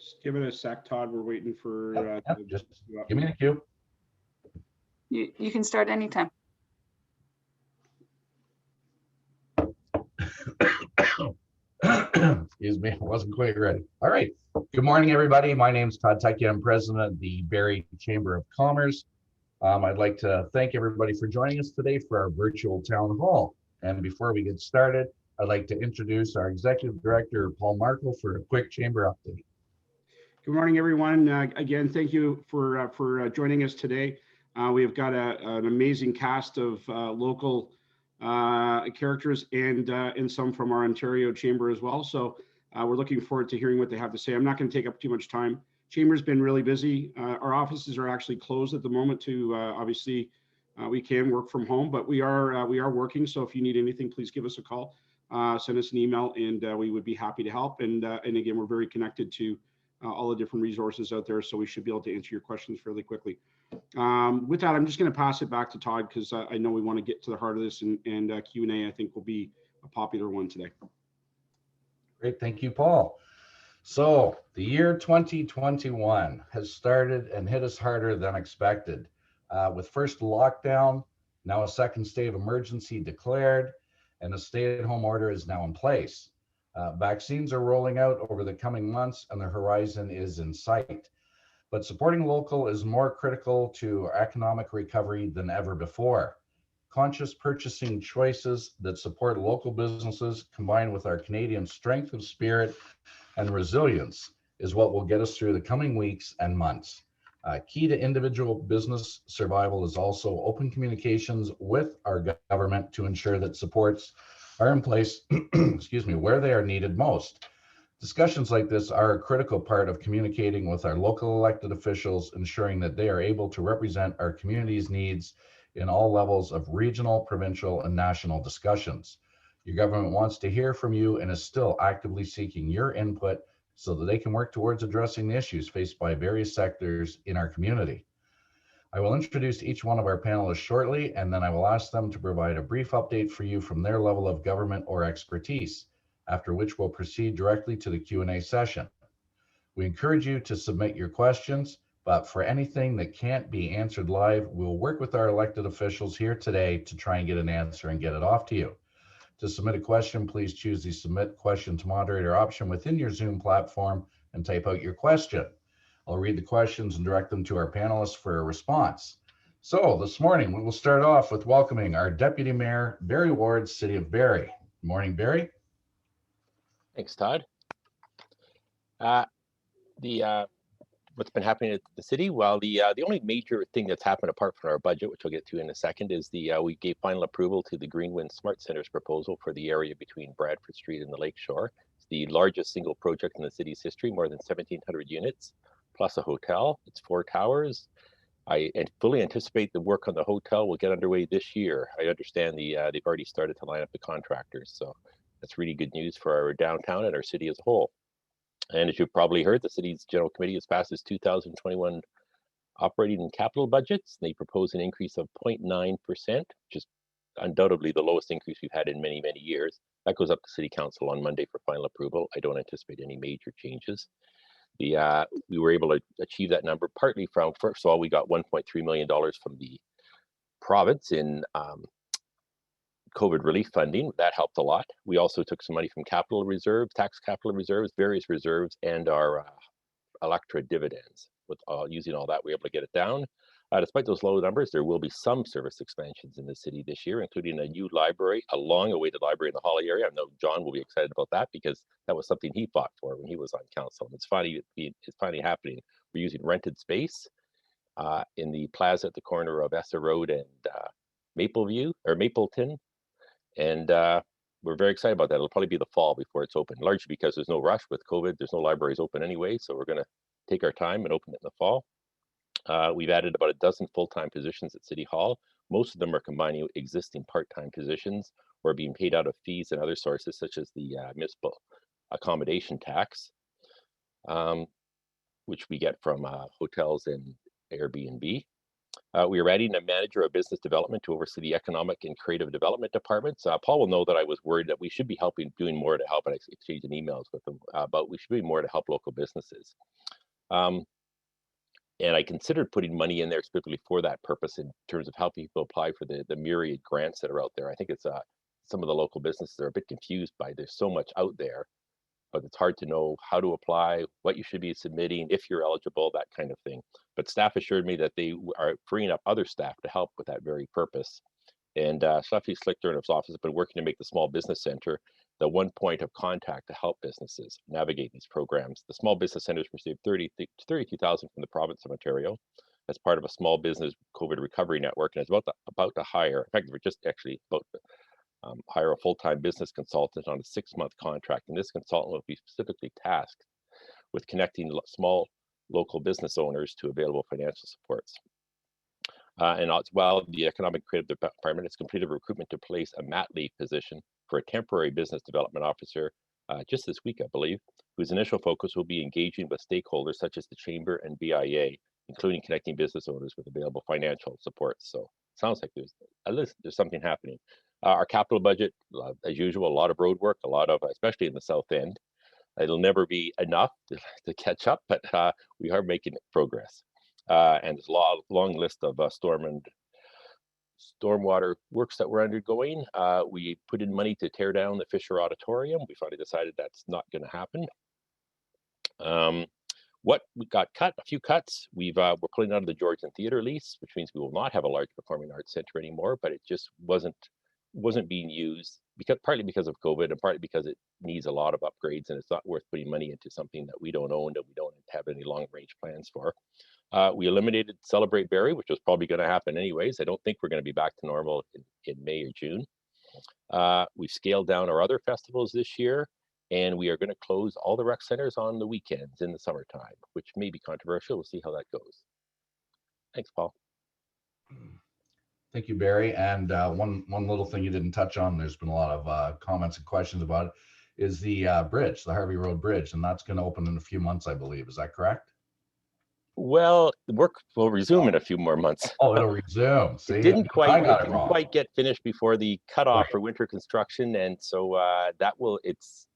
Just give it a sec, Todd. We're waiting for. Just give me the cue. You can start anytime. Excuse me, I wasn't quite ready. All right. Good morning, everybody. My name is Todd Tucky. I'm president of the Barrie Chamber of Commerce. I'd like to thank everybody for joining us today for our virtual town hall. And before we get started, I'd like to introduce our executive director, Paul Markle, for a quick chamber update. Good morning, everyone. Again, thank you for joining us today. We have got an amazing cast of local characters and some from our Ontario Chamber as well. So we're looking forward to hearing what they have to say. I'm not going to take up too much time. Chamber's been really busy. Our offices are actually closed at the moment to obviously we can work from home, but we are working. So if you need anything, please give us a call, send us an email, and we would be happy to help. And again, we're very connected to all the different resources out there, so we should be able to answer your questions fairly quickly. With that, I'm just going to pass it back to Todd because I know we want to get to the heart of this, and Q&A I think will be a popular one today. Great, thank you, Paul. So the year 2021 has started and hit us harder than expected. With first lockdown, now a second state of emergency declared, and a stay-at-home order is now in place. Vaccines are rolling out over the coming months, and the horizon is in sight. But supporting local is more critical to economic recovery than ever before. Conscious purchasing choices that support local businesses, combined with our Canadian strength of spirit and resilience, is what will get us through the coming weeks and months. Key to individual business survival is also open communications with our government to ensure that supports are in place, excuse me, where they are needed most. Discussions like this are a critical part of communicating with our local elected officials, ensuring that they are able to represent our community's needs in all levels of regional, provincial, and national discussions. Your government wants to hear from you and is still actively seeking your input so that they can work towards addressing the issues faced by various sectors in our community. I will introduce each one of our panelists shortly, and then I will ask them to provide a brief update for you from their level of government or expertise, after which we'll proceed directly to the Q&A session. We encourage you to submit your questions, but for anything that can't be answered live, we'll work with our elected officials here today to try and get an answer and get it off to you. To submit a question, please choose the Submit Question to Moderator option within your Zoom platform and type out your question. I'll read the questions and direct them to our panelists for a response. So this morning, we will start off with welcoming our Deputy Mayor, Barrie Ward, City of Barrie. Good morning, Barrie. Thanks, Todd. What's been happening at the city? Well, the only major thing that's happened apart from our budget, which I'll get to in a second, is we gave final approval to the Greenwind Smart Centers proposal for the area between Bradford Street and the Lake Shore. It's the largest single project in the city's history, more than 1,700 units, plus a hotel. It's 4 towers. I fully anticipate the work on the hotel will get underway this year. I understand they've already started to line up the contractors, so that's really good news for our downtown and our city as a whole. And as you've probably heard, the city's general committee has passed its 2021 operating and capital budgets. They propose an increase of 0.9%, which is undoubtedly the lowest increase we've had in many, many years. That goes up to City Council on Monday for final approval. I don't anticipate any major changes. We were able to achieve that number partly from, first of all, we got $1.3 million from the province in COVID relief funding. That helped a lot. We also took some money from capital reserves, tax capital reserves, various reserves, and our electra dividends. With using all that, we were able to get it down. Despite those low numbers, there will be some service expansions in the city this year, including a new library, a long-awaited library in the Holly area. I know John will be excited about that because that was something he fought for when he was on council. And it's finally happening. We're using rented space in the plaza at the corner of Essa Road and Mapleton. And we're very excited about that. It'll probably be the fall before it's open, largely because there's no rush with COVID. There's no libraries open anyway, so we're going to take our time and open it in the fall. We've added about a dozen full-time positions at City Hall. Most of them are combining existing part-time positions or being paid out of fees and other sources, such as the municipal accommodation tax, which we get from hotels and Airbnb. We are adding a manager of business development to oversee the economic and creative development departments. Paul will know that I was worried that we should be doing more to help, and I exchanged emails with him, but we should be more to help local businesses. And I considered putting money in there specifically for that purpose in terms of helping people apply for the myriad grants that are out there. I think it's some of the local businesses are a bit confused by there's so much out there, but it's hard to know how to apply, what you should be submitting, if you're eligible, that kind of thing. But staff assured me that they are freeing up other staff to help with that very purpose. And Sophie Slichter and his office have been working to make the Small Business Center the one point of contact to help businesses navigate these programs. The Small Business Centers received $32,000 from the province of Ontario as part of a small business COVID recovery network, and it's about to hire, in fact, we're just actually about to hire a full-time business consultant on a 6-month contract. And this consultant will be specifically tasked with connecting small local business owners to available financial supports. And as well, the Economic Creative Department has completed recruitment to place a mat leave position for a temporary business development officer just this week, I believe, whose initial focus will be engaging with stakeholders such as the Chamber and BIA, including connecting business owners with available financial support. So sounds like there's something happening. Our capital budget, as usual, a lot of road work, especially in the south end. It'll never be enough to catch up, but we are making progress. And there's a long list of stormwater works that we're undergoing. We put in money to tear down the Fisher Auditorium. We finally decided that's not going to happen. What we got cut, a few cuts. We're pulling out of the Georgian Theatre lease, which means we will not have a large performing arts center anymore, but it just wasn't being used partly because of COVID and partly because it needs a lot of upgrades and it's not worth putting money into something that we don't own, that we don't have any long range plans for. We eliminated Celebrate Barrie, which was probably going to happen anyways. I don't think we're going to be back to normal in May or June. We've scaled down our other festivals this year, and we are going to close all the rec centers on the weekends in the summertime, which may be controversial. We'll see how that goes. Thanks, Paul. Thank you, Barry. And one little thing you didn't touch on, there's been a lot of comments and questions about it, is the bridge, the Harvey Road Bridge, and that's going to open in a few months, I believe. Is that correct? Well, the work will resume in a few more months. Oh, it'll resume. See, It didn't quite get finished before the cutoff Right. for winter construction, and so I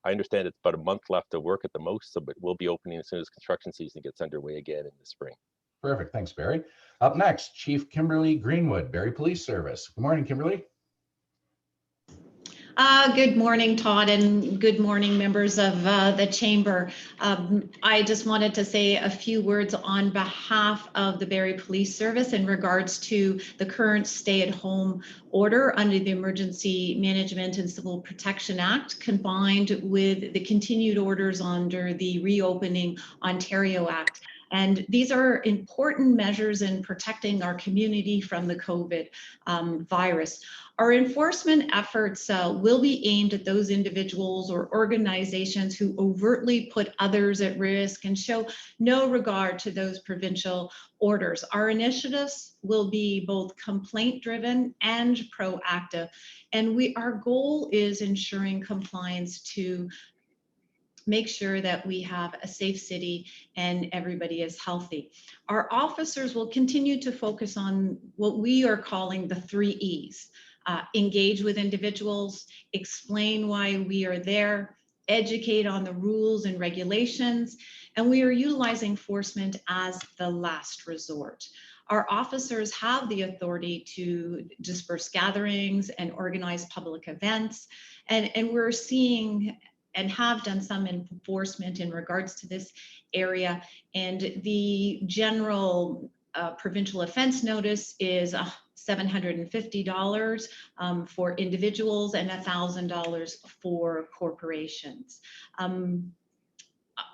understand it's about a month left of work at the most, so it will be opening as soon as construction season gets underway again in the spring. Perfect. Thanks, Barry. Up next, Chief Kimberly Greenwood, Barrie Police Service. Good morning, Kimberly. Good morning, Todd, and good morning, members of the Chamber. I just wanted to say a few words on behalf of the Barrie Police Service in regards to the current stay-at-home order under the Emergency Management and Civil Protection Act, combined with the continued orders under the Reopening Ontario Act. And these are important measures in protecting our community from the COVID virus. Our enforcement efforts will be aimed at those individuals or organizations who overtly put others at risk and show no regard to those provincial orders. Our initiatives will be both complaint-driven and proactive, and our goal is ensuring compliance to make sure that we have a safe city and everybody is healthy. Our officers will continue to focus on what we are calling the 3 E's. Engage with individuals, explain why we are there, educate on the rules and regulations, and we are utilizing enforcement as the last resort. Our officers have the authority to disperse gatherings and organize public events, and we're seeing and have done some enforcement in regards to this area. And the general provincial offense notice is $750 for individuals and $1,000 for corporations.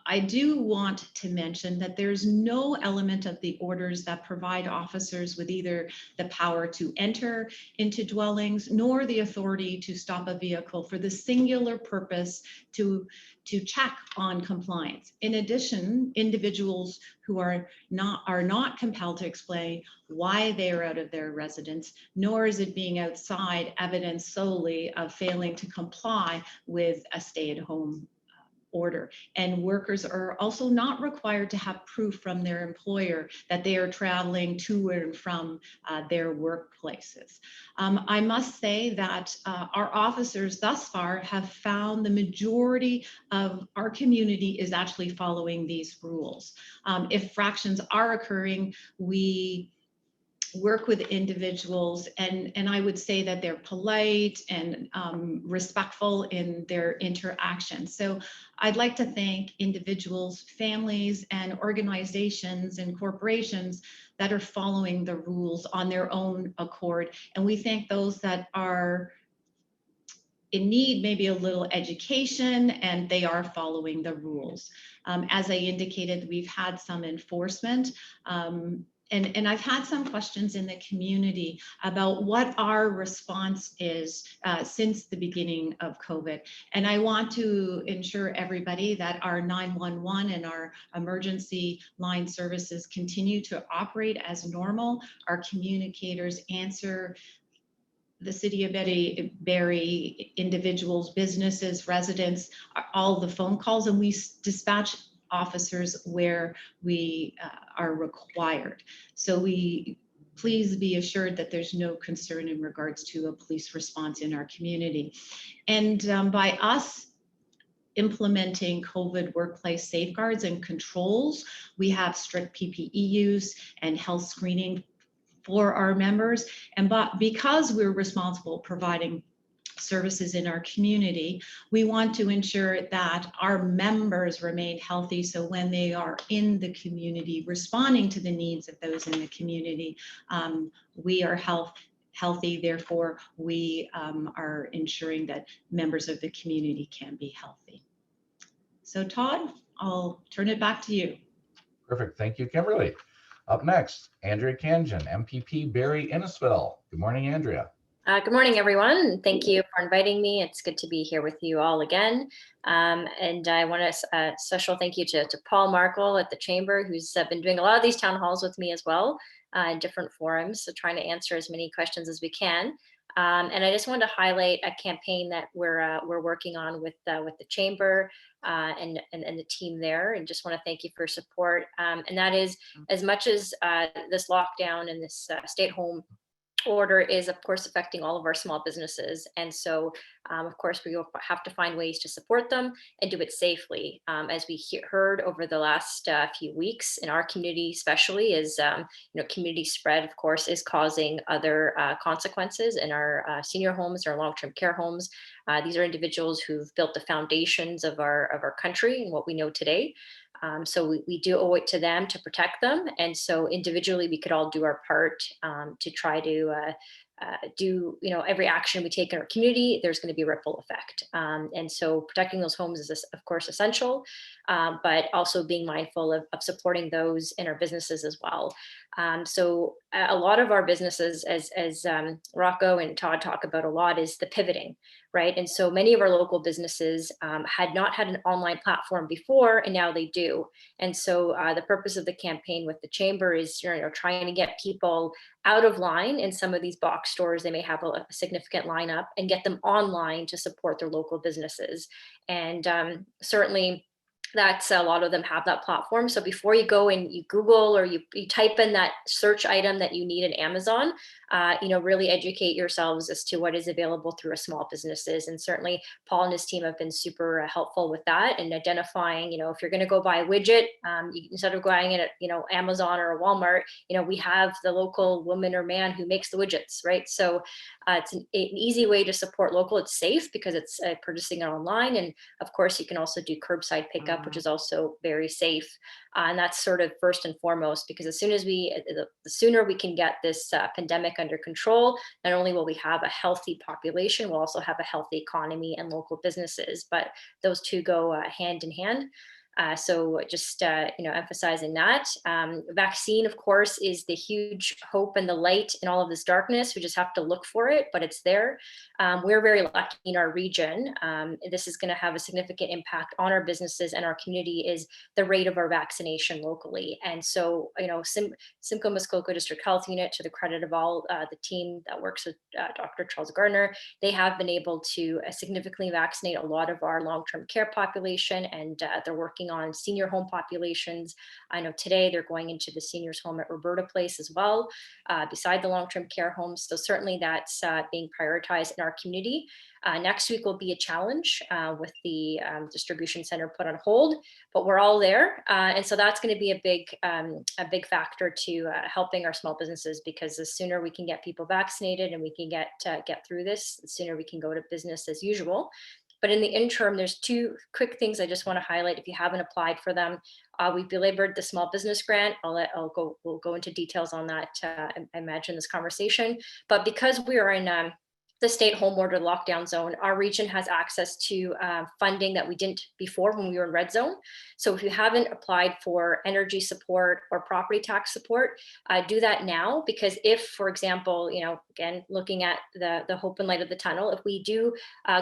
I do want to mention that there's no element of the orders that provide officers with either the power to enter into dwellings nor the authority to stop a vehicle for the singular purpose to check on compliance. In addition, individuals who are not compelled to explain why they are out of their residence, nor is it being outside evidence solely of failing to comply with a stay-at-home order. And workers are also not required to have proof from their employer that they are traveling to and from their workplaces. I must say that our officers thus far have found the majority of our community is actually following these rules. If fractions are occurring, we work with individuals, and I would say that they're polite and respectful in their interaction. So I'd like to thank individuals, families, and organizations and corporations that are following the rules on their own accord. And we thank those that are in need maybe a little education, and they are following the rules. As I indicated, we've had some enforcement. And I've had some questions in the community about what our response is since the beginning of COVID. And I want to ensure everybody that our 911 and our emergency line services continue to operate as normal. Our communicators answer the city of Barrie, individuals, businesses, residents, all the phone calls, and we dispatch officers where we are required. So please be assured that there's no concern in regards to a police response in our community. And by us implementing COVID workplace safeguards and controls, we have strict PPE use and health screening for our members. And because we're responsible providing services in our community, we want to ensure that our members remain healthy. So when they are in the community, responding to the needs of those in the community, we are healthy. Therefore, we are ensuring that members of the community can be healthy. So Todd, I'll turn it back to you. Perfect. Thank you, Kimberly. Up next, Andrea Kanjan, MPP Barrie Innisfil. Good morning, Andrea. Good morning, everyone. Thank you for inviting me. It's good to be here with you all again. And I want to special thank you to Paul Markle at the Chamber, who's been doing a lot of these town halls with me as well in different forums, so trying to answer as many questions as we can. And I just wanted to highlight a campaign that we're working on with the Chamber and the team there, and just want to thank you for your support. And that is, as much as this lockdown and this stay-at-home order is of course affecting all of our small businesses, and so of course we will have to find ways to support them and do it safely. As we heard over the last few weeks in our community, especially, is community spread of course is causing other consequences in our senior homes, our long-term care homes. These are individuals who've built the foundations of our country and what we know today. So we do owe it to them to protect them. And so individually, we could all do our part to try to do, every action we take in our community, there's going to be a ripple effect. And so protecting those homes is, of course, essential, but also being mindful of supporting those in our businesses as well. So a lot of our businesses, as Rocco and Todd talk about a lot, is the pivoting, right? And so many of our local businesses had not had an online platform before, and now they do. And so the purpose of the campaign with the Chamber is trying to get people out of line in some of these box stores. They may have a significant lineup, and get them online to support their local businesses. And certainly that's a lot of them have that platform. So before you go and you Google or you type in that search item that you need in Amazon, really educate yourselves as to what is available through a small businesses. And certainly Paul and his team have been super helpful with that, and identifying, if you're going to go buy a widget, instead of buying it at, Amazon or a Walmart, we have the local woman or man who makes the widgets, right? So it's an easy way to support local. It's safe because it's purchasing it online. And of course, you can also do curbside pickup, which is also very safe. And that's sort of first and foremost, because the sooner we can get this pandemic under control, not only will we have a healthy population, we'll also have a healthy economy and local businesses. But those two go hand in hand. So just emphasizing that. Vaccine, of course, is the huge hope and the light in all of this darkness. We just have to look for it, but it's there. We're very lucky in our region. This is going to have a significant impact on our businesses and our community, is the rate of our vaccination locally. And so, Simcoe Muskoka District Health Unit, to the credit of all the team that works with Dr. Charles Gardner, they have been able to significantly vaccinate a lot of our long-term care population, and they're working on senior home populations. I know today they're going into the seniors home at Roberta Place as well, beside the long-term care homes. So certainly that's being prioritized in our community. Next week will be a challenge with the distribution center put on hold, but we're all there. And so that's going to be a big factor to helping our small businesses, because the sooner we can get people vaccinated and we can get through this, the sooner we can go to business as usual. But in the interim, there's two quick things I just want to highlight if you haven't applied for them. We've delivered the small business grant. We'll go into details on that, I imagine, this conversation. But because we are in the state home order lockdown zone, our region has access to funding that we didn't before when we were in red zone. So if you haven't applied for energy support or property tax support, do that now, because if, for example, again, looking at the hope and light of the tunnel, if we do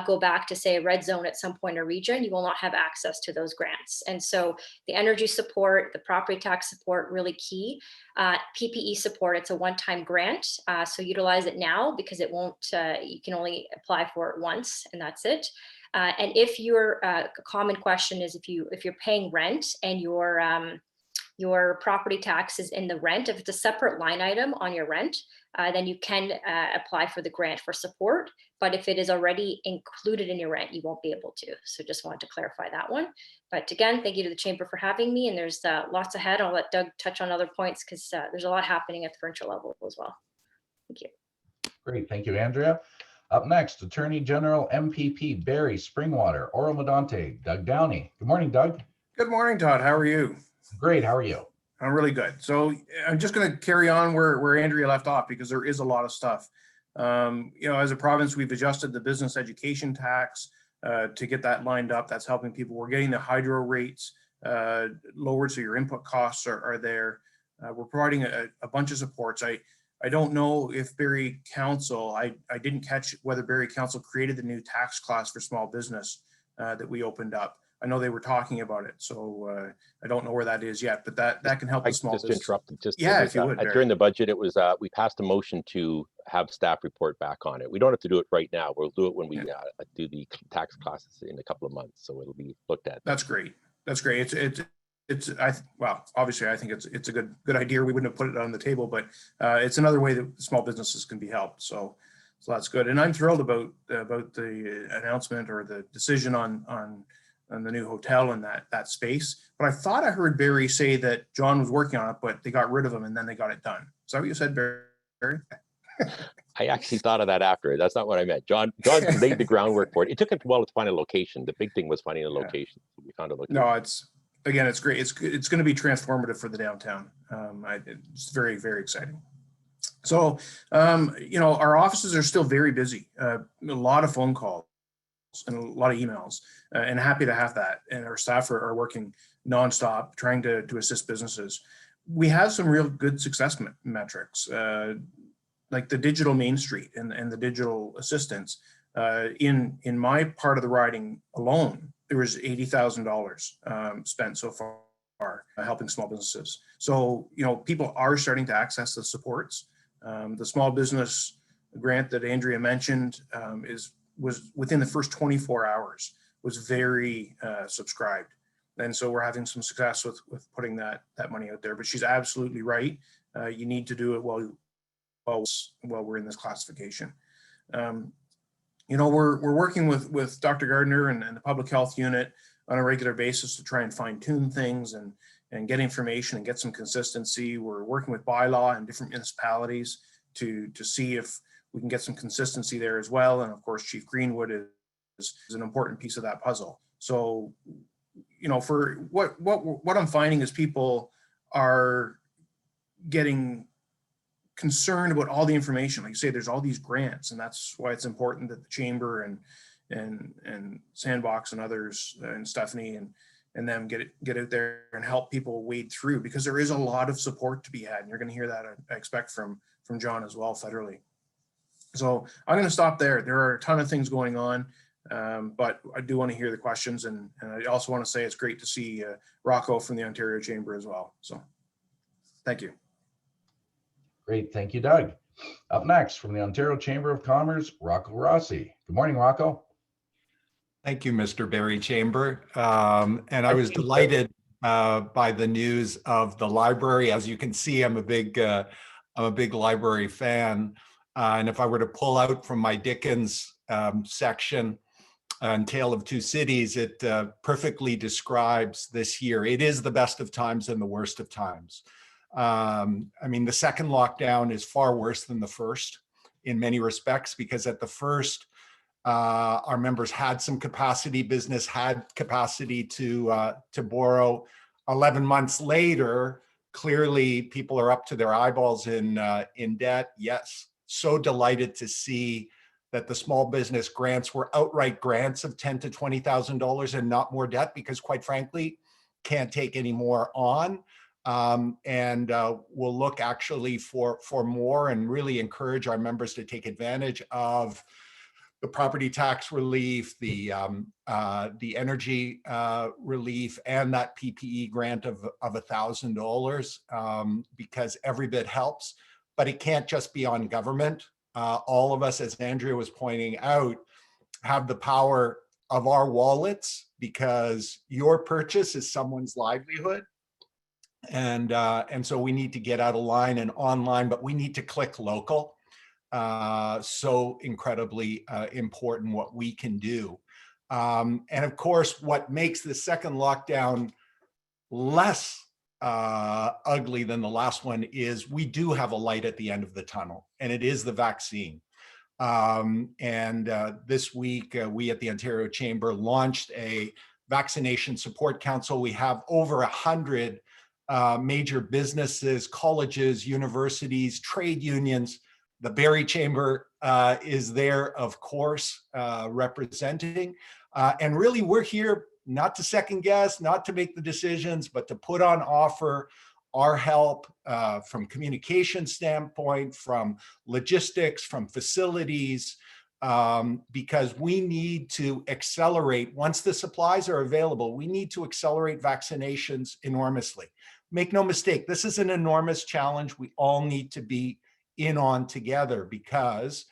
go back to, say, a red zone at some point in a region, you will not have access to those grants. And so the energy support, the property tax support, really key. PPE support, it's a one-time grant, so utilize it now, because it won't, you can only apply for it once and that's it. And if your common question is if you're paying rent and your property tax is in the rent, if it's a separate line item on your rent, then you can apply for the grant for support. But if it is already included in your rent, you won't be able to. So just wanted to clarify that one. But again, thank you to the Chamber for having me. And there's lots ahead. I'll let Doug touch on other points, because there's a lot happening at the provincial level as well. Thank you. Great, thank you, Andrea. Up next, Attorney General MPP Barrie Springwater Oro-Medonte, Doug Downey. Good morning, Doug. Good morning, Todd. How are you? Great, how are you? I'm really good. So I'm just going to carry on where Andrea left off, because there is a lot of stuff. As a province, we've adjusted the business education tax to get that lined up. That's helping people. We're getting the hydro rates lowered, so your input costs are there. We're providing a bunch of supports. I don't know if Barrie Council, I didn't catch whether Barrie Council created the new tax class for small business that we opened up. I know they were talking about it, so I don't know where that is yet, but that can help the small business. If you would, during the budget, it was we passed a motion to have staff report back on it. We don't have to do it right now. We'll do it when we do the tax classes in a couple of months, so it'll be looked at. That's great. That's great. Obviously I think it's a good idea. We wouldn't have put it on the table, but it's another way that small businesses can be helped. So that's good. And I'm thrilled about the announcement or the decision on the new hotel in that space. But I thought I heard Barrie say that John was working on it, but they got rid of him and then they got it done. Is that what you said, Barrie? I actually thought of that after. That's not what I meant. John laid the groundwork for it. It took him a while to find a location. The big thing was finding a location. We found a location. No, it's great. It's going to be transformative for the downtown. It's very, very exciting. So, our offices are still very busy. A lot of phone calls and a lot of emails, and happy to have that. And our staff are working nonstop, trying to assist businesses. We have some real good success metrics, like the digital Main Street and the digital assistance. In my part of the riding alone, there was $80,000 spent so far helping small businesses. So, people are starting to access the supports. The small business grant that Andrea mentioned was within the first 24 hours, was very subscribed. And so we're having some success with putting that money out there. But she's absolutely right. You need to do it while we're in this classification. We're working with Dr. Gardner and the public health unit on a regular basis to try and fine tune things and get information and get some consistency. We're working with bylaw and different municipalities to see if we can get some consistency there as well. And of course, Chief Greenwood is an important piece of that puzzle. So, for what I'm finding is people are getting concerned about all the information. Like you say, there's all these grants, and that's why it's important that the Chamber and Sandbox and others and Stephanie and then get out there and help people wade through, because there is a lot of support to be had. And you're going to hear that, I expect, from John as well federally. So I'm going to stop there. There are a ton of things going on, but I do want to hear the questions. And I also want to say it's great to see Rocco from the Ontario Chamber as well. So thank you. Great. Thank you, Doug. Up next from the Ontario Chamber of Commerce, Rocco Rossi. Good morning, Rocco. Thank you, Mr. Barrie Chamber. And I was delighted by the news of the library. As you can see, I'm a big library fan. And if I were to pull out from my Dickens section on Tale of Two Cities, it perfectly describes this year. It is the best of times and the worst of times. I mean, the second lockdown is far worse than the first in many respects, because at the first, our members had some capacity, business had capacity to borrow. 11 months later, clearly people are up to their eyeballs in debt. Yes, so delighted to see that the small business grants were outright grants of $10,000 to $20,000 and not more debt, because quite frankly, can't take any more on. And we'll look actually for more, and really encourage our members to take advantage of the property tax relief, the energy relief, and that PPE grant of $1,000, because every bit helps. But it can't just be on government. All of us, as Andrea was pointing out, have the power of our wallets, because your purchase is someone's livelihood. And so we need to get out of line and online, but we need to click local. So incredibly important what we can do. And of course, what makes the second lockdown less ugly than the last one is we do have a light at the end of the tunnel, and it is the vaccine. This week, we at the Ontario Chamber launched a vaccination support council. We have over 100 major businesses, colleges, universities, trade unions. The Barrie Chamber is there, of course, representing. And really, we're here not to second guess, not to make the decisions, but to put on offer our help from communication standpoint, from logistics, from facilities, because we need to accelerate. Once the supplies are available, we need to accelerate vaccinations enormously. Make no mistake, this is an enormous challenge we all need to be in on together, because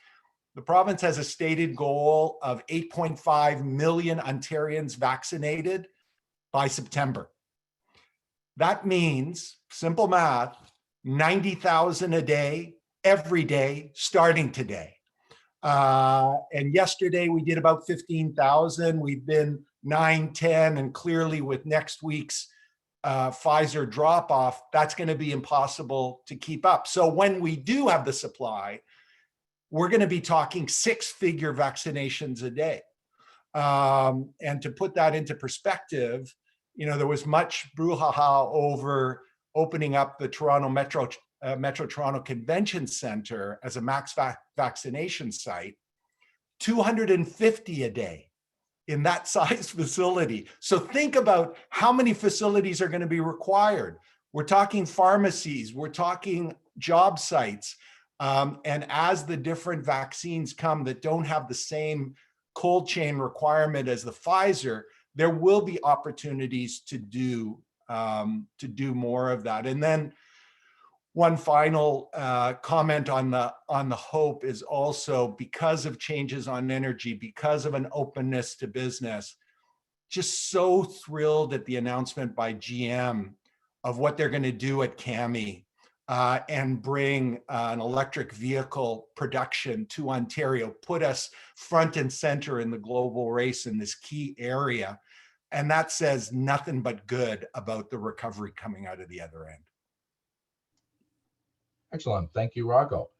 the province has a stated goal of 8.5 million Ontarians vaccinated by September. That means, simple math, 90,000 a day, every day, starting today. And yesterday we did about 15,000. We've been 9, 10, and clearly with next week's Pfizer drop off, that's going to be impossible to keep up. So when we do have the supply, we're going to be talking 6-figure vaccinations a day. And to put that into perspective, you know, there was much brouhaha over opening up the Toronto Metro Toronto Convention Center as a max vaccination site, 250 a day in that size facility. So think about how many facilities are going to be required. We're talking pharmacies, we're talking job sites. And as the different vaccines come that don't have the same cold chain requirement as the Pfizer, there will be opportunities to do more of that. And then one final comment on the hope is also, because of changes on energy, because of an openness to business, just so thrilled at the announcement by GM of what they're going to do at CAMI and bring an electric vehicle production to Ontario, put us front and center in the global race in this key area. And that says nothing but good about the recovery coming out of the other end. Excellent. Thank you, Rocco.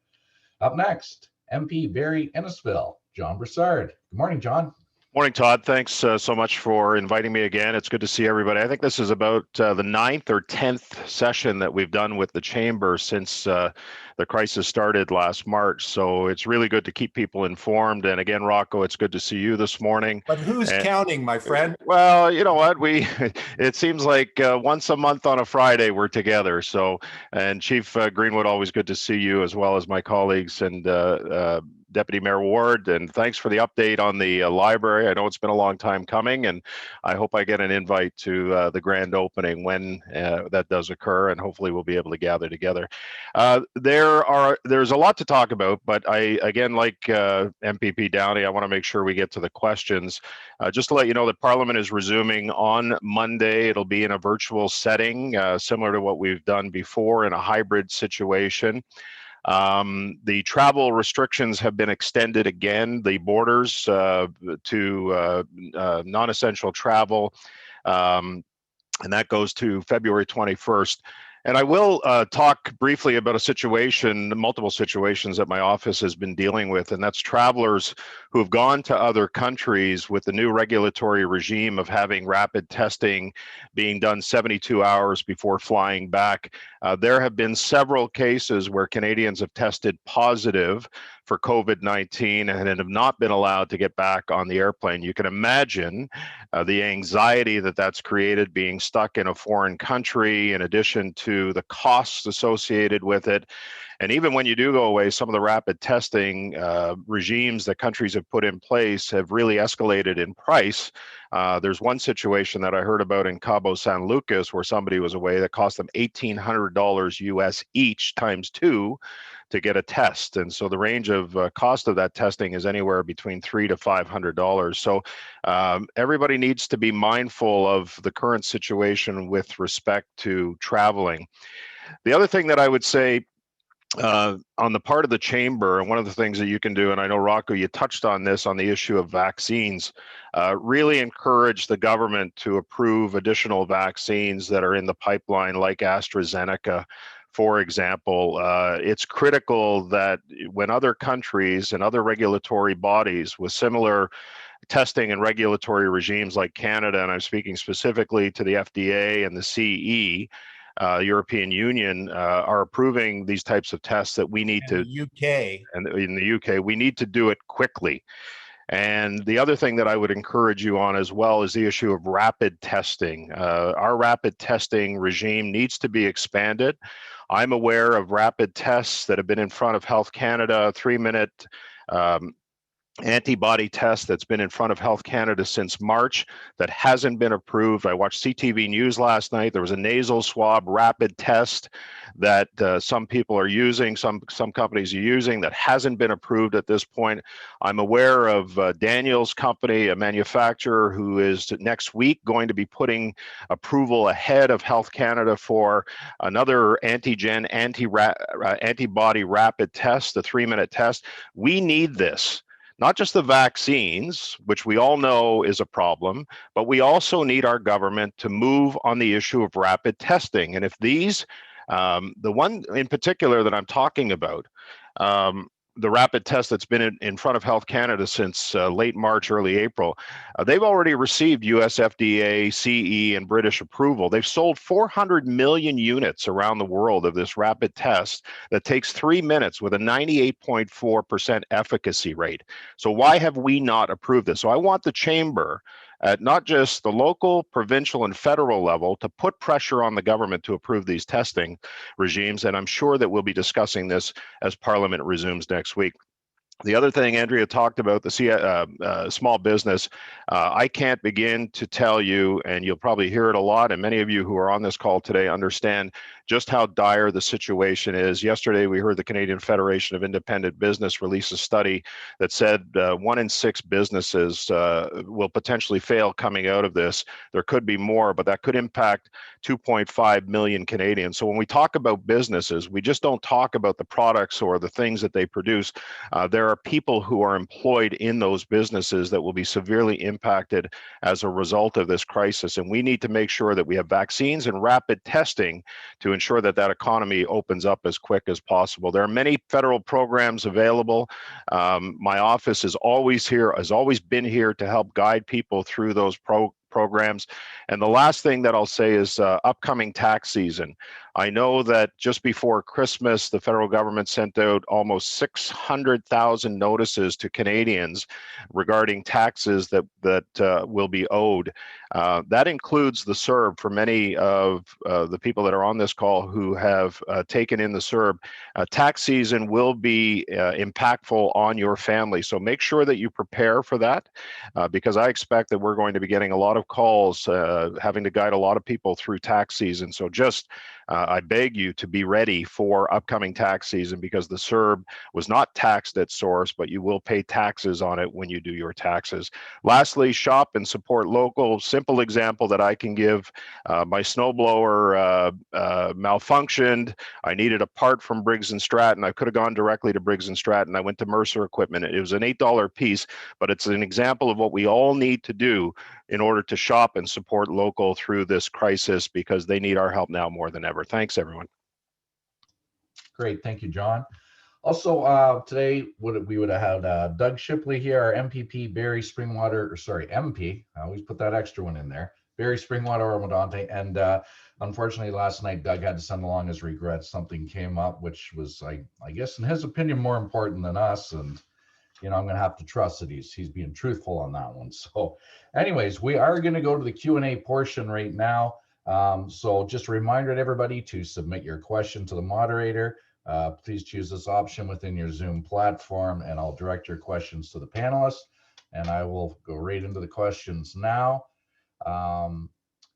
Up next, MP Barrie Innisfil, John Broussard. Good morning, John. Morning, Todd. Thanks so much for inviting me again. It's good to see everybody. I think this is about the 9th or 10th session that we've done with the Chamber since the crisis started last March. So it's really good to keep people informed. And again, Rocco, it's good to see you this morning. But who's counting, my friend? Well, you know what? It seems like once a month on a Friday we're together. So, and Chief Greenwood, always good to see you, as well as my colleagues and Deputy Mayor Ward, and thanks for the update on the library. I know it's been a long time coming, and I hope I get an invite to the grand opening when that does occur, and hopefully we'll be able to gather together. There's a lot to talk about, but I, again, like MPP Downey, I want to make sure we get to the questions. Just to let you know that Parliament is resuming on Monday. It'll be in a virtual setting, similar to what we've done before, in a hybrid situation. The travel restrictions have been extended again, the borders to non-essential travel, and that goes to February 21st. And I will talk briefly about a situation, multiple situations that my office has been dealing with, and that's travelers who have gone to other countries with the new regulatory regime of having rapid testing being done 72 hours before flying back. There have been several cases where Canadians have tested positive for COVID-19 and have not been allowed to get back on the airplane. You can imagine the anxiety that that's created, being stuck in a foreign country, in addition to the costs associated with it. And even when you do go away, some of the rapid testing regimes that countries have put in place have really escalated in price. There's one situation that I heard about in Cabo San Lucas where somebody was away that cost them $1,800 US each times 2 to get a test. And so the range of cost of that testing is anywhere between $300 to $500. So everybody needs to be mindful of the current situation with respect to traveling. The other thing that I would say on the part of the Chamber, and one of the things that you can do, and I know, Rocco, you touched on this on the issue of vaccines, really encourage the government to approve additional vaccines that are in the pipeline, like AstraZeneca. For example, it's critical that when other countries and other regulatory bodies with similar testing and regulatory regimes like Canada, and I'm speaking specifically to the FDA and the CE, European Union, are approving these types of tests, that we need to, UK. and in the UK, we need to do it quickly. And the other thing that I would encourage you on as well is the issue of rapid testing. Our rapid testing regime needs to be expanded. I'm aware of rapid tests that have been in front of Health Canada, 3-minute antibody test that's been in front of Health Canada since March that hasn't been approved. I watched CTV News last night. There was a nasal swab rapid test that some people are using, some companies are using, that hasn't been approved at this point. I'm aware of Daniel's company, a manufacturer, who is next week going to be putting approval ahead of Health Canada for another antibody rapid test, the 3-minute test. We need this. Not just the vaccines, which we all know is a problem, but we also need our government to move on the issue of rapid testing. And if these, the one in particular that I'm talking about, the rapid test that's been in front of Health Canada since late March, early April, they've already received US FDA, CE, and British approval. They've sold 400 million units around the world of this rapid test that takes 3 minutes with a 98.4% efficacy rate. So why have we not approved this? So I want the Chamber, at not just the local, provincial, and federal level, to put pressure on the government to approve these testing regimes. And I'm sure that we'll be discussing this as Parliament resumes next week. The other thing Andrea talked about, the small business, I can't begin to tell you, and you'll probably hear it a lot, and many of you who are on this call today understand just how dire the situation is. Yesterday, we heard the Canadian Federation of Independent Business release a study that said 1 in 6 businesses will potentially fail coming out of this. There could be more, but that could impact 2.5 million Canadians. So when we talk about businesses, we just don't talk about the products or the things that they produce. There are people who are employed in those businesses that will be severely impacted as a result of this crisis. And we need to make sure that we have vaccines and rapid testing to ensure that that economy opens up as quick as possible. There are many federal programs available. My office is always here, has always been here to help guide people through those programs. And the last thing that I'll say is upcoming tax season. I know that just before Christmas, the federal government sent out almost 600,000 notices to Canadians regarding taxes that will be owed. That includes the CERB for many of the people that are on this call who have taken in the CERB. Tax season will be impactful on your family. So make sure that you prepare for that because I expect that we're going to be getting a lot of calls, having to guide a lot of people through tax season. So just I beg you to be ready for upcoming tax season because the CERB was not taxed at source, but you will pay taxes on it when you do your taxes. Lastly, shop and support local. Simple example that I can give, my snowblower malfunctioned. I needed a part from Briggs & Stratton. I could have gone directly to Briggs & Stratton. I went to Mercer Equipment. It was an $8 piece, but it's an example of what we all need to do in order to shop and support local through this crisis because they need our help now more than ever. Thanks, everyone. Great, thank you, John. Also, today we would have had Doug Shipley here, our MPP, Barrie Springwater, or sorry, MP. I always put that extra one in there. Barrie Springwater Ormondante, and unfortunately last night Doug had to send along his regrets. Something came up, which was, I guess, in his opinion, more important than us. And you know, I'm going to have to trust that he's being truthful on that one. So, anyways, we are going to go to the Q&A portion right now. So, just a reminder to everybody to submit your question to the moderator. Please choose this option within your Zoom platform, and I'll direct your questions to the panelists. And I will go right into the questions now.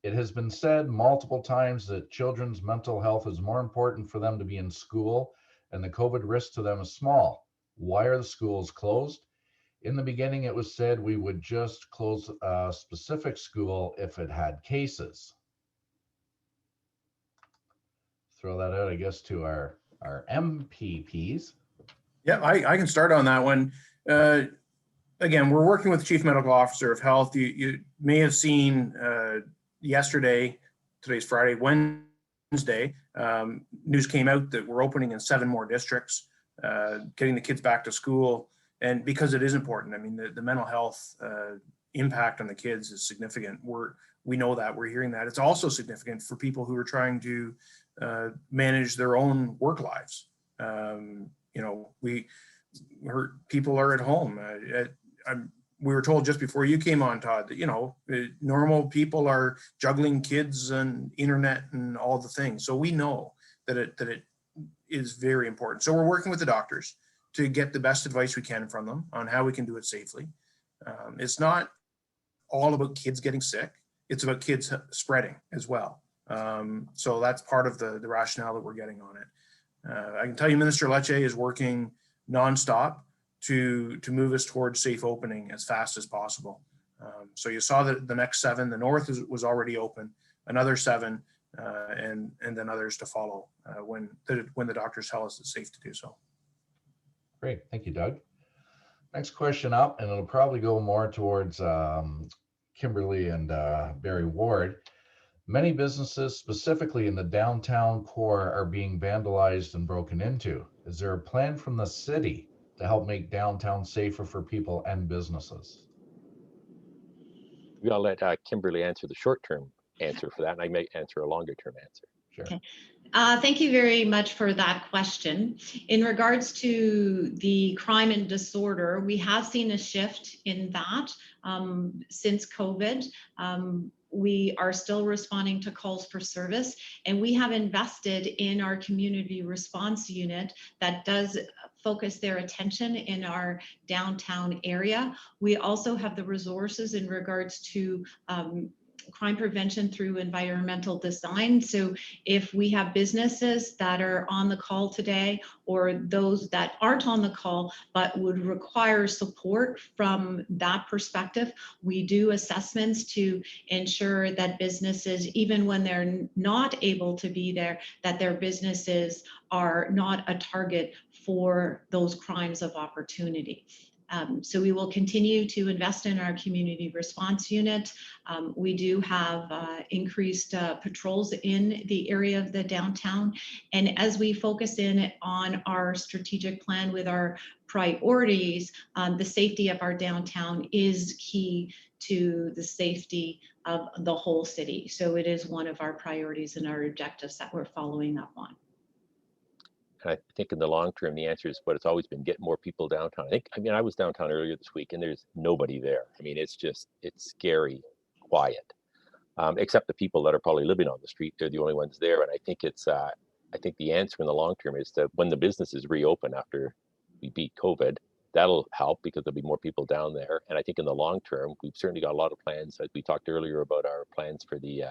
It has been said multiple times that children's mental health is more important for them to be in school, and the COVID risk to them is small. Why are the schools closed? In the beginning, it was said we would just close a specific school if it had cases. Throw that out, I guess, to our MPPs. Yeah, I can start on that one. Again, we're working with the Chief Medical Officer of Health. You may have seen yesterday, today's Friday, Wednesday, news came out that we're opening in 7 more districts, getting the kids back to school. And because it is important, I mean, the mental health impact on the kids is significant. We know that, we're hearing that. It's also significant for people who are trying to manage their own work lives. You know, people are at home. We were told just before you came on, Todd, that, you know, normal people are juggling kids and internet and all the things. So we know that it is very important. So we're working with the doctors to get the best advice we can from them on how we can do it safely. It's not all about kids getting sick. It's about kids spreading as well. So that's part of the rationale that we're getting on it. I can tell you Minister Lecce is working nonstop to move us towards safe opening as fast as possible. So you saw that the next 7, the north was already open, another 7, and then others to follow when the doctors tell us it's safe to do so. Great, thank you, Doug. Next question up, and it'll probably go more towards Kimberly and Barrie Ward. Many businesses, specifically in the downtown core, are being vandalized and broken into. Is there a plan from the city to help make downtown safer for people and businesses? I'll let Kimberly answer the short-term answer for that, and I may answer a longer-term answer. Sure. Okay. Thank you very much for that question. In regards to the crime and disorder, we have seen a shift in that since COVID. We are still responding to calls for service, and we have invested in our community response unit that does focus their attention in our downtown area. We also have the resources in regards to crime prevention through environmental design. So if we have businesses that are on the call today, or those that aren't on the call but would require support from that perspective, we do assessments to ensure that businesses, even when they're not able to be there, that their businesses are not a target for those crimes of opportunity. So we will continue to invest in our community response unit. We do have increased patrols in the area of the downtown. And as we focus in on our strategic plan with our priorities, the safety of our downtown is key to the safety of the whole city. So it is one of our priorities and our objectives that we're following up on. And I think in the long term, the answer is what it's always been: get more people downtown. I mean, I was downtown earlier this week and there's nobody there. I mean, it's scary quiet, except the people that are probably living on the street. They're the only ones there. And I think I think the answer in the long term is that when the businesses reopen after we beat COVID, that'll help because there'll be more people down there. And I think in the long term, we've certainly got a lot of plans. As we talked earlier about our plans for the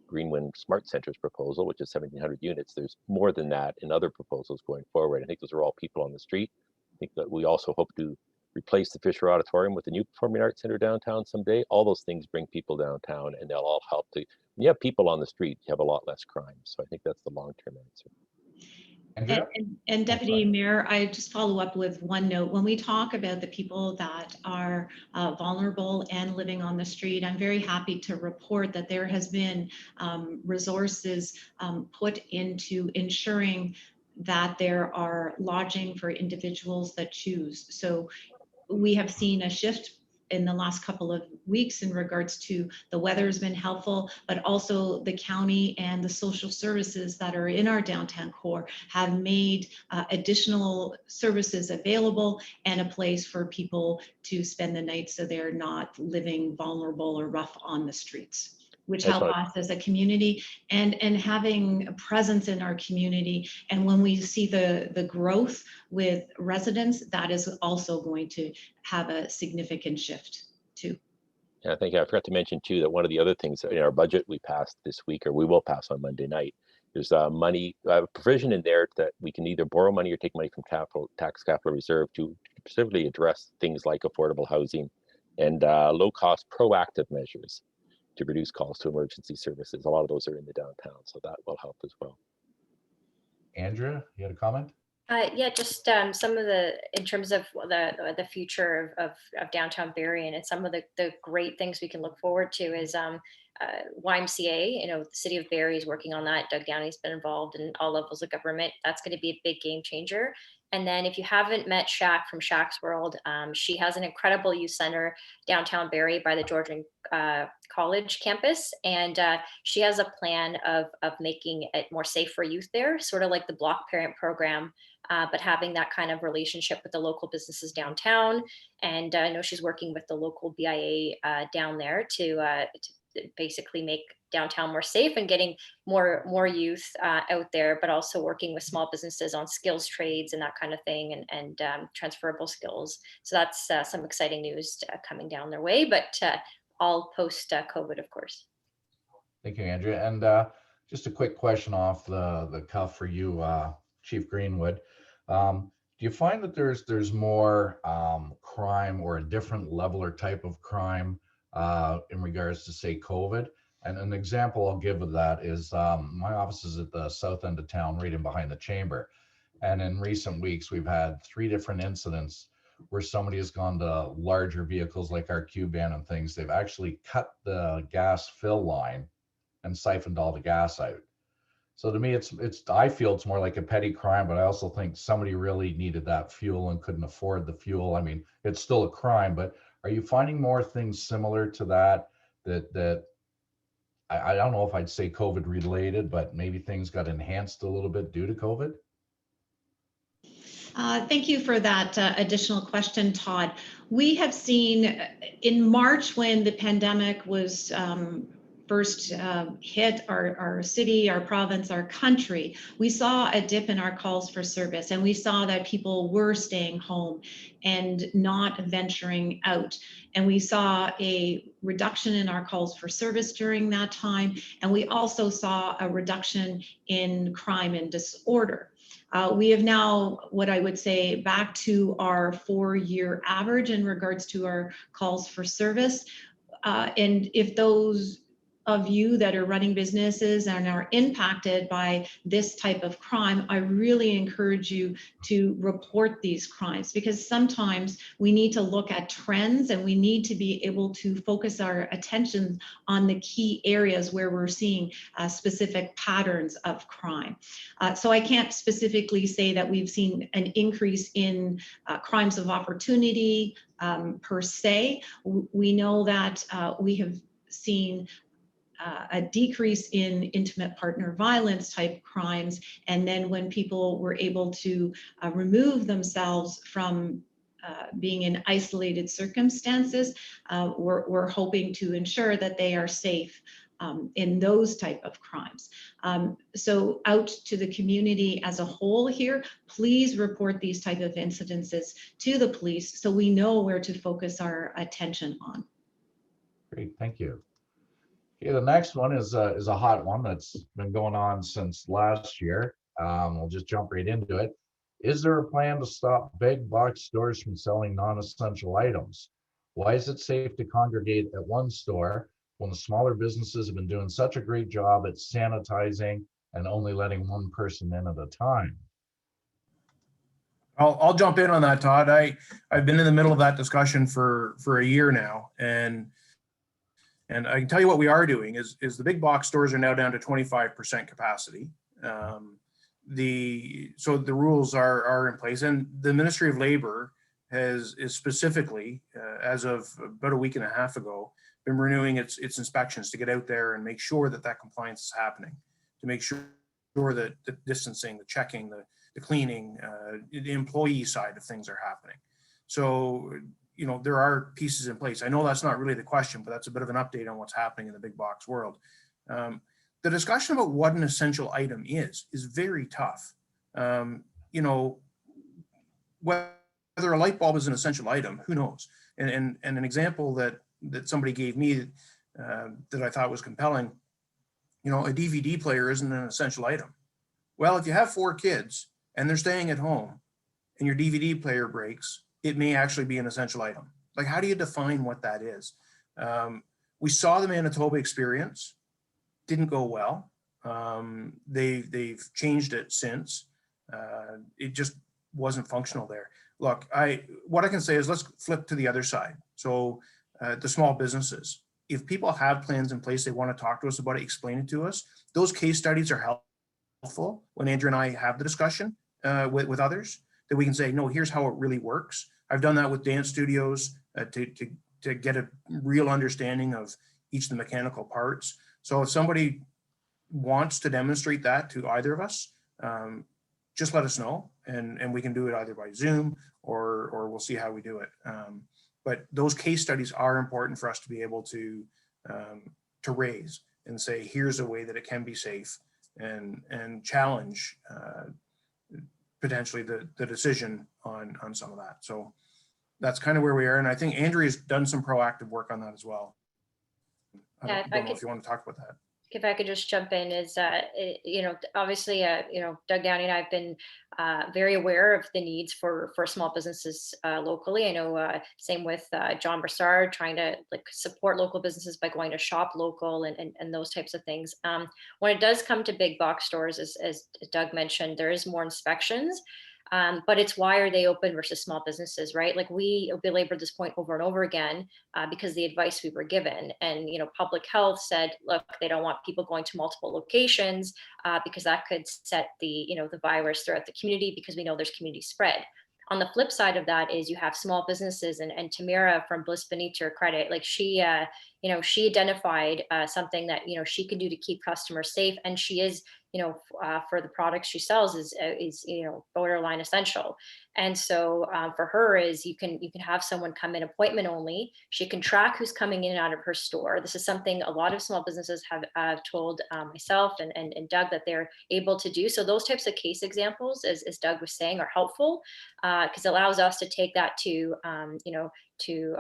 Greenwind Smart Centers proposal, which is 1,700 units. There's more than that in other proposals going forward. I think those are all people on the street. I think that we also hope to replace the Fisher Auditorium with a new Performing Arts Center downtown someday. All those things bring people downtown, and they'll all help to. When you have people on the street, you have a lot less crime. So I think that's the long-term answer. And Deputy Mayor, I just follow up with one note. When we talk about the people that are vulnerable and living on the street, I'm very happy to report that there has been resources put into ensuring that there are lodging for individuals that choose. So we have seen a shift in the last couple of weeks in regards to the weather has been helpful, but also the county and the social services that are in our downtown core have made additional services available and a place for people to spend the night so they're not living vulnerable or rough on the streets, which help us as a community and having a presence in our community. And when we see the growth with residents, that is also going to have a significant shift too. Yeah, I think I forgot to mention too that one of the other things in our budget we passed this week, or we will pass on Monday night, there's money, provision in there that we can either borrow money or take money from tax capital reserve to specifically address things like affordable housing and low-cost proactive measures to reduce calls to emergency services. A lot of those are in the downtown, so that will help as well. Andrea, you had a comment? Yeah, just some of in terms of the future of downtown Barrie, and some of the great things we can look forward to is YMCA. You know, the city of Barrie is working on that. Doug Downey's been involved in all levels of government. That's going to be a big game changer. And then if you haven't met Shaq from Shaq's World, she has an incredible youth center downtown Barrie by the Georgian College campus. And she has a plan of making it more safe for youth there, sort of like the Block Parent program, but having that kind of relationship with the local businesses downtown. And I know she's working with the local BIA down there to basically make downtown more safe and getting more youth out there, but also working with small businesses on skills trades and that kind of thing, and transferable skills. So that's some exciting news coming down their way, but all post COVID, of course. Thank you, Andrea. And just a quick question off the cuff for you, Chief Greenwood. Do you find that there's more crime or a different level or type of crime in regards to, say, COVID? And an example I'll give of that is my office is at the south end of town, right in behind the chamber. And in recent weeks, we've had 3 different incidents where somebody has gone to larger vehicles like our Q-van and things. They've actually cut the gas fill line and siphoned all the gas out. So to me, I feel it's more like a petty crime, but I also think somebody really needed that fuel and couldn't afford the fuel. I mean, it's still a crime, but are you finding more things similar to that I don't know if I'd say COVID related, but maybe things got enhanced a little bit due to COVID? Thank you for that additional question, Todd. We have seen in March, when the pandemic was first hit our city, our province, our country, we saw a dip in our calls for service, and we saw that people were staying home and not venturing out. And we saw a reduction in our calls for service during that time. And we also saw a reduction in crime and disorder. We have now, what I would say, back to our 4-year average in regards to our calls for service. And if those of you that are running businesses and are impacted by this type of crime, I really encourage you to report these crimes, because sometimes we need to look at trends and we need to be able to focus our attention on the key areas where we're seeing specific patterns of crime. So I can't specifically say that we've seen an increase in crimes of opportunity per se. We know that we have seen a decrease in intimate partner violence type crimes. And then when people were able to remove themselves from being in isolated circumstances, we're hoping to ensure that they are safe in those type of crimes. So out to the community as a whole here, please report these type of incidences to the police so we know where to focus our attention on. Great, thank you. Okay, the next one is a hot one that's been going on since last year. We'll just jump right into it. Is there a plan to stop big box stores from selling non-essential items? Why is it safe to congregate at one store when the smaller businesses have been doing such a great job at sanitizing and only letting one person in at a time? I'll jump in on that, Todd. I've been in the middle of that discussion for a year now, and I can tell you what we are doing is the big box stores are now down to 25% capacity. So the rules are in place, and the Ministry of Labor is specifically, as of about a week and a half ago, been renewing its inspections to get out there and make sure that compliance is happening, to make sure that the distancing, the checking, the cleaning, the employee side of things are happening. So, you know, there are pieces in place. I know that's not really the question, but that's a bit of an update on what's happening in the big box world. The discussion about what an essential item is very tough. You know, whether a light bulb is an essential item, who knows? And an example that somebody gave me that I thought was compelling, you know, a DVD player isn't an essential item. Well, if you have 4 kids and they're staying at home and your DVD player breaks, it may actually be an essential item. Like, how do you define what that is? We saw the Manitoba experience, didn't go well. They've changed it since. It just wasn't functional there. Look, what I can say is let's flip to the other side. So the small businesses, if people have plans in place, they want to talk to us about it, explain it to us. Those case studies are helpful when Andrew and I have the discussion with others, that we can say, no, here's how it really works. I've done that with dance studios to get a real understanding of each of the mechanical parts. So if somebody wants to demonstrate that to either of us, just let us know, and we can do it either by Zoom or we'll see how we do it. But those case studies are important for us to be able to raise and say, here's a way that it can be safe, and challenge potentially the decision on some of that. So that's kind of where we are. And I think Andrea's done some proactive work on that as well. I don't know if you want to talk about that. If I could just jump in, is you know, obviously, you know, Doug Downey and I have been very aware of the needs for small businesses locally. I know same with John Broussard, trying to support local businesses by going to shop local and those types of things. When it does come to big box stores, as Doug mentioned, there is more inspections. But it's why are they open versus small businesses, right? Like, we belabored this point over and over again because the advice we were given, and, you know, public health said, look, they don't want people going to multiple locations because that could set the virus throughout the community, because we know there's community spread. On the flip side of that is you have small businesses, and Tamira from Bliss Beneath, to her credit, like she identified something that, you know, she can do to keep customers safe. And she is, you know, for the products she sells is you know, borderline essential. And so for her is you can have someone come in appointment only. She can track who's coming in and out of her store. This is something a lot of small businesses have told myself and Doug that they're able to do. So those types of case examples, as Doug was saying, are helpful because it allows us to take that to you know, to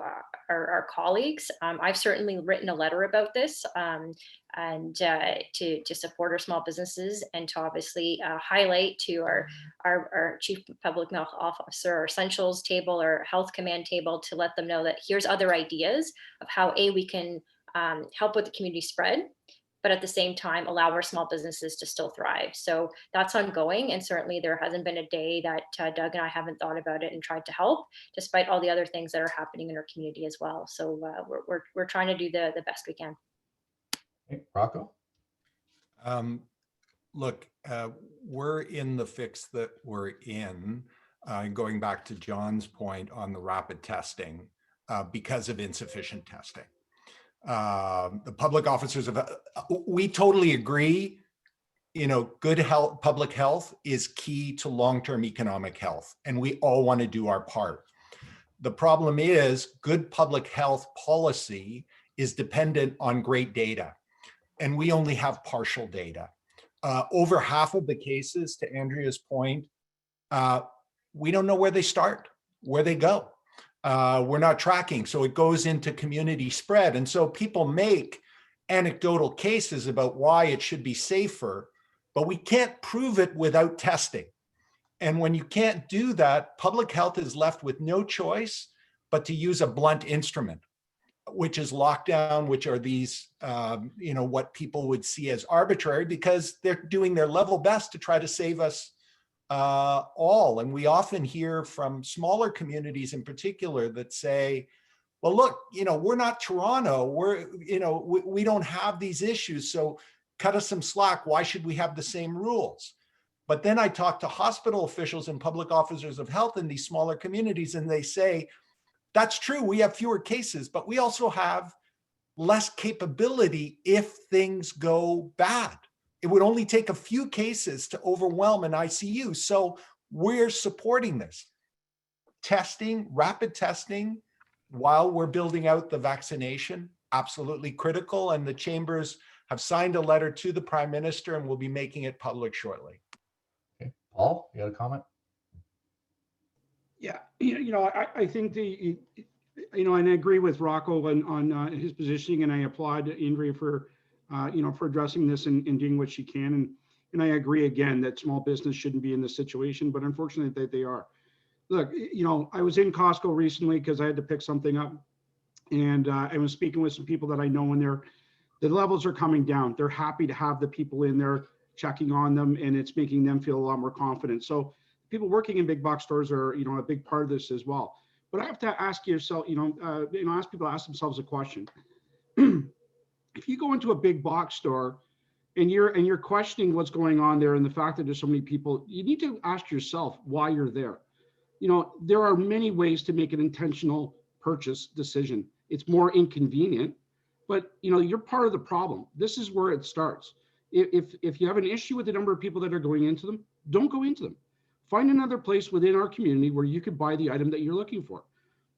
our colleagues. I've certainly written a letter about this and to support our small businesses, and to obviously highlight to our chief public health officer, our essentials table, or health command table, to let them know that here's other ideas of how we can help with the community spread, but at the same time allow our small businesses to still thrive. So that's ongoing, and certainly there hasn't been a day that Doug and I haven't thought about it and tried to help, despite all the other things that are happening in our community as well. So we're trying to do the best we can. Okay, Rocco? Look, we're in the fix that we're in, going back to John's point on the rapid testing, because of insufficient testing. The public officers we totally agree, good health, public health is key to long-term economic health, and we all want to do our part. The problem is good public health policy is dependent on great data, and we only have partial data. Over half of the cases, to Andrea's point, we don't know where they start, where they go. We're not tracking, so it goes into community spread. And so people make anecdotal cases about why it should be safer, but we can't prove it without testing. And when you can't do that, public health is left with no choice but to use a blunt instrument, which is lockdown, which are these, what people would see as arbitrary, because they're doing their level best to try to save us all. And we often hear from smaller communities in particular that say, well, look, we're not Toronto, we don't have these issues, so cut us some slack. Why should we have the same rules? But then I talk to hospital officials and public officers of health in these smaller communities, and they say, that's true, we have fewer cases, but we also have less capability if things go bad. It would only take a few cases to overwhelm an ICU. So we're supporting this. Testing, rapid testing, while we're building out the vaccination, absolutely critical. And the chambers have signed a letter to the Prime Minister and will be making it public shortly. Okay, Paul, you got a comment? Yeah, I think and I agree with Rocco on his positioning, and I applaud Andrea for addressing this and doing what she can. And I agree again that small business shouldn't be in this situation, but unfortunately they are. Look, I was in Costco recently because I had to pick something up, and I was speaking with some people that I know, and the levels are coming down. They're happy to have the people in there checking on them, and it's making them feel a lot more confident. So people working in big box stores are, a big part of this as well. But I have to ask yourself, ask people to ask themselves a question. If you go into a big box store and you're questioning what's going on there and the fact that there's so many people, you need to ask yourself why you're there. There are many ways to make an intentional purchase decision. It's more inconvenient, but you're part of the problem. This is where it starts. If you have an issue with the number of people that are going into them, don't go into them. Find another place within our community where you could buy the item that you're looking for.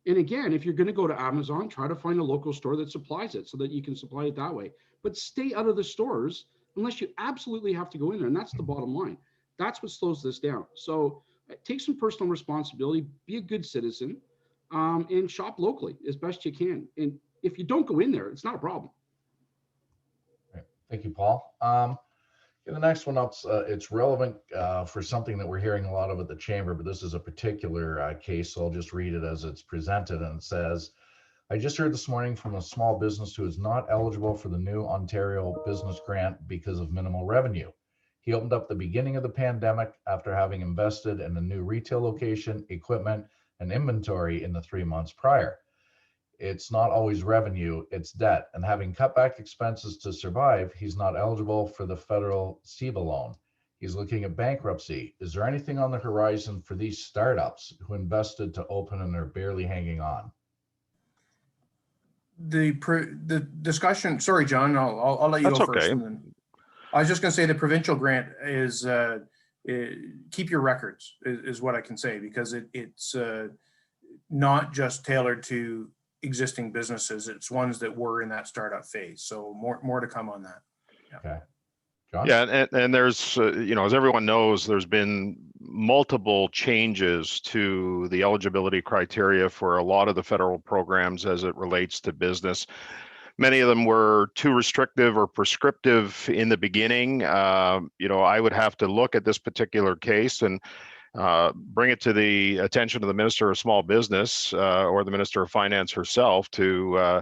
And again, if you're going to go to Amazon, try to find a local store that supplies it so that you can supply it that way. But stay out of the stores unless you absolutely have to go in there. And that's the bottom line. That's what slows this down. So take some personal responsibility, be a good citizen, and shop locally as best you can. And if you don't go in there, it's not a problem. Right. Thank you, Paul. The next one up, it's relevant for something that we're hearing a lot of at the chamber, but this is a particular case, so I'll just read it as it's presented. And it says, I just heard this morning from a small business who is not eligible for the new Ontario Business Grant because of minimal revenue. He opened up the beginning of the pandemic after having invested in a new retail location, equipment, and inventory in the 3 months prior. It's not always revenue, it's debt. And having cut back expenses to survive, he's not eligible for the federal SEVA loan. He's looking at bankruptcy. Is there anything on the horizon for these startups who invested to open and are barely hanging on? The discussion, sorry, John, I'll let you That's go first. okay. And then I was just going to say the provincial grant is keep your records is what I can say, because it's not just tailored to existing businesses. It's ones that were in that startup phase. So more to come on that. Yeah. Okay. John? Yeah, and there's, as everyone knows, there's been multiple changes to the eligibility criteria for a lot of the federal programs as it relates to business. Many of them were too restrictive or prescriptive in the beginning. I would have to look at this particular case and bring it to the attention of the Minister of Small Business or the Minister of Finance herself to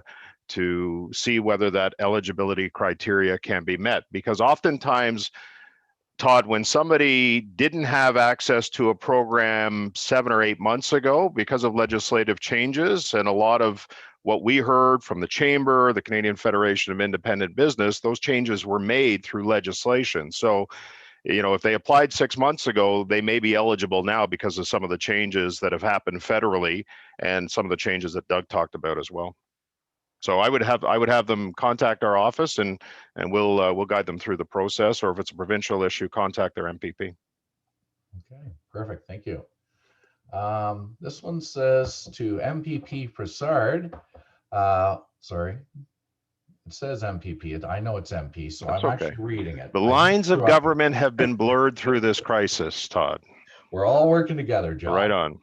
to see whether that eligibility criteria can be met. Because oftentimes, Todd, when somebody didn't have access to a program 7 or 8 months ago because of legislative changes, and a lot of what we heard from the Chamber, the Canadian Federation of Independent Business, those changes were made through legislation. So, you know, if they applied 6 months ago, they may be eligible now because of some of the changes that have happened federally and some of the changes that Doug talked about as well. So I would have them contact our office, and we'll guide them through the process, or if it's a provincial issue, contact their MPP. Okay, perfect. Thank you. This one says to MPP Prasad. Sorry, it says MPP. I know it's MP, so That's I'm okay. actually reading it. The lines of government have been blurred through this crisis, Todd. We're all working together, John. Right on.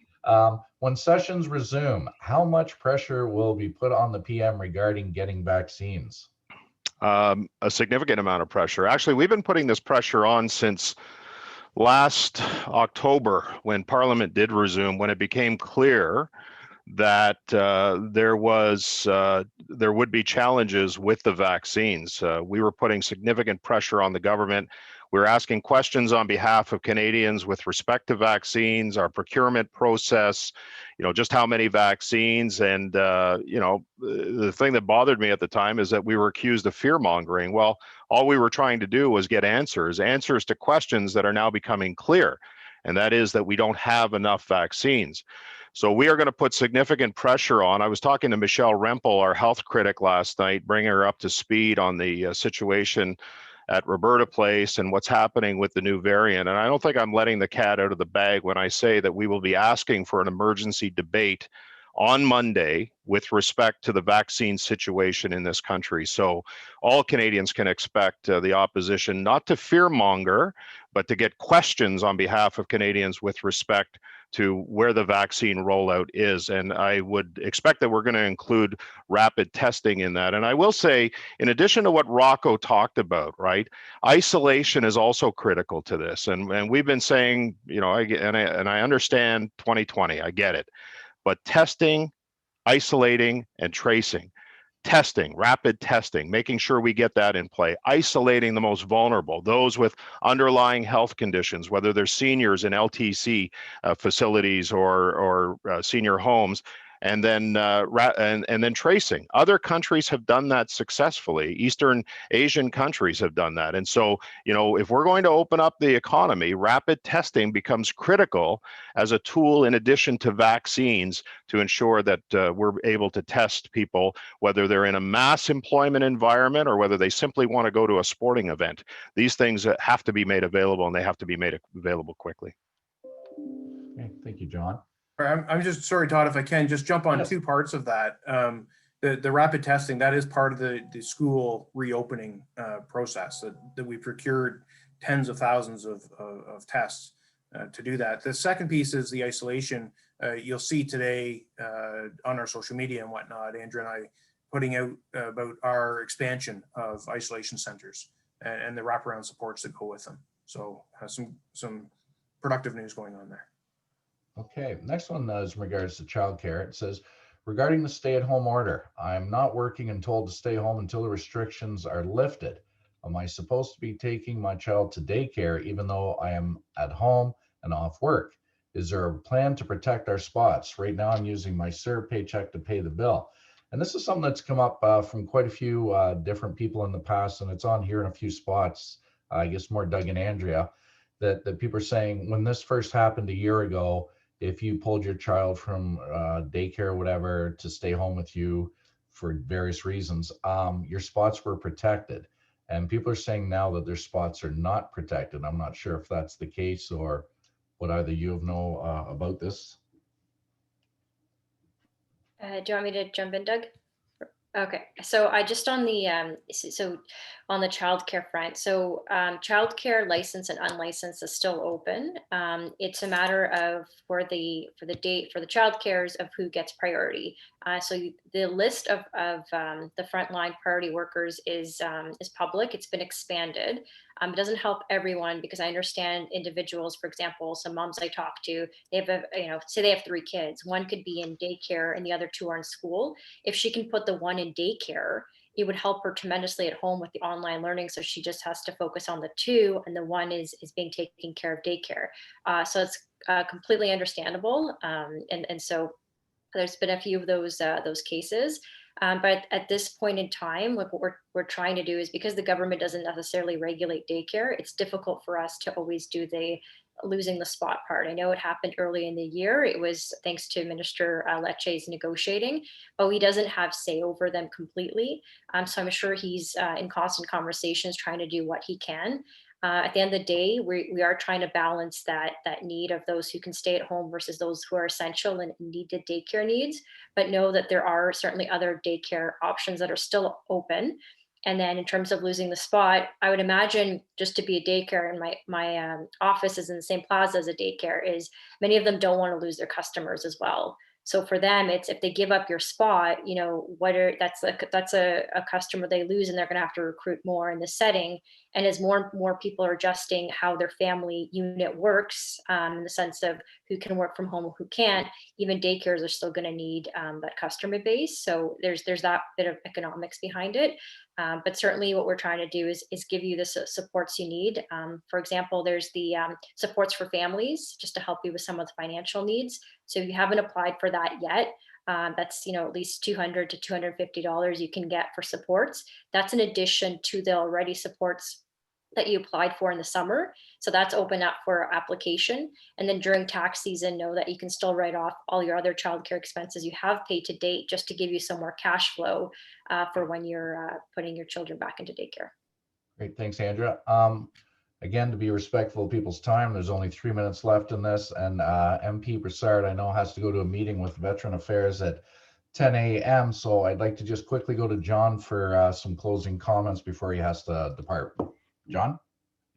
When sessions resume, how much pressure will be put on the PM regarding getting vaccines? A significant amount of pressure. Actually, we've been putting this pressure on since last October, when Parliament did resume, when it became clear that there would be challenges with the vaccines. We were putting significant pressure on the government. We were asking questions on behalf of Canadians with respect to vaccines, our procurement process, you know, just how many vaccines. And, you know, the thing that bothered me at the time is that we were accused of fear mongering. Well, all we were trying to do was get answers to questions that are now becoming clear. And that is that we don't have enough vaccines. So we are going to put significant pressure on. I was talking to Michelle Rempel, our health critic, last night, bringing her up to speed on the situation at Roberta Place and what's happening with the new variant. And I don't think I'm letting the cat out of the bag when I say that we will be asking for an emergency debate on Monday with respect to the vaccine situation in this country. So all Canadians can expect the opposition not to fearmonger, but to get questions on behalf of Canadians with respect to where the vaccine rollout is. And I would expect that we're going to include rapid testing in that. And I will say, in addition to what Rocco talked about, right, isolation is also critical to this. And we've been saying, you know, I understand 2020, I get it. But testing, isolating, and tracing. Testing, rapid testing, making sure we get that in play, isolating the most vulnerable, those with underlying health conditions, whether they're seniors in LTC facilities or senior homes, and then and then tracing. Other countries have done that successfully. Eastern Asian countries have done that. And so, you know, if we're going to open up the economy, rapid testing becomes critical as a tool in addition to vaccines to ensure that we're able to test people, whether they're in a mass employment environment or whether they simply want to go to a sporting event. These things have to be made available, and they have to be made available quickly. Okay, thank you, John. I'm just sorry, Todd, if I can just jump on two parts of that. The rapid testing, that is part of the school reopening process that we procured tens of thousands of tests to do that. The second piece is the isolation. You'll see today on our social media and whatnot, Andrew and I putting out about our expansion of isolation centers and the wraparound supports that go with them. So some productive news going on there. Okay, next one is in regards to childcare. It says, regarding the stay-at-home order, I'm not working and told to stay home until the restrictions are lifted. Am I supposed to be taking my child to daycare even though I am at home and off work? Is there a plan to protect our spots? Right now, I'm using my CERB paycheck to pay the bill. And this is something that's come up from quite a few different people in the past, and it's on here in a few spots, I guess more Doug and Andrea, that people are saying when this first happened a year ago, if you pulled your child from daycare or whatever to stay home with you for various reasons, your spots were protected. And people are saying now that their spots are not protected. I'm not sure if that's the case or what either you know about this. Do you want me to jump in, Doug? Okay, so I just on the on the childcare front. So childcare licensed and unlicensed is still open. It's a matter of for the childcares of who gets priority. The list of the frontline priority workers is public. It's been expanded. It doesn't help everyone because I understand individuals. For example, some moms I talk to, they have say they have 3 kids. One could be in daycare and the other 2 are in school. If she can put the one in daycare, it would help her tremendously at home with the online learning. So she just has to focus on the 2, and the one is being taken care of daycare. So it's completely understandable, and so there's been a few of those cases. But at this point in time, what we're trying to do is, because the government doesn't necessarily regulate daycare, it's difficult for us to always do the losing the spot part. I know it happened early in the year. It was thanks to Minister Lecce's negotiating, but he doesn't have say over them completely. So I'm sure he's in constant conversations trying to do what he can. At the end of the day, we are trying to balance that need of those who can stay at home versus those who are essential and need the daycare needs, but know that there are certainly other daycare options that are still open. And then in terms of losing the spot, I would imagine, just to be a daycare, and my office is in the same plaza as a daycare, is many of them don't want to lose their customers as well. So for them, it's if they give up your spot, that's a customer they lose, and they're going to have to recruit more in this setting. And as more people are adjusting how their family unit works, in the sense of who can work from home, who can't, even daycares are still going to need that customer base. So there's that bit of economics behind it. But certainly what we're trying to do is give you the supports you need. For example, there's the supports for families, just to help you with some of the financial needs. So if you haven't applied for that yet, that's at least $200 to $250 you can get for supports. That's in addition to the already supports that you applied for in the summer. So that's open up for application. And then during tax season, know that you can still write off all your other childcare expenses you have paid to date, just to give you some more cash flow for when you're putting your children back into daycare. Great, thanks, Andrea. Again, to be respectful of people's time, there's only 3 minutes left in this, and MP Broussard, I know, has to go to a meeting with Veteran Affairs at 10 a.m. So I'd like to just quickly go to John for some closing comments before he has to depart. John?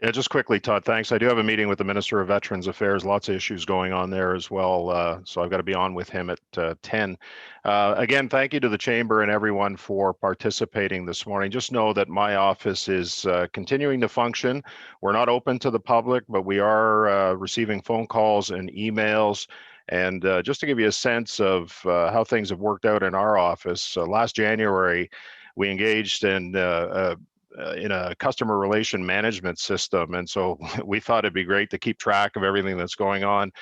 Yeah, just quickly, Todd, thanks. I do have a meeting with the Minister of Veterans Affairs, lots of issues going on there as well. So I've got to be on with him at 10. Again, thank you to the Chamber and everyone for participating this morning. Just know that my office is continuing to function. We're not open to the public, but we are receiving phone calls and emails. And just to give you a sense of how things have worked out in our office, last January, we engaged in a customer relation management system. And so we thought it'd be great to keep track of everything that's going on.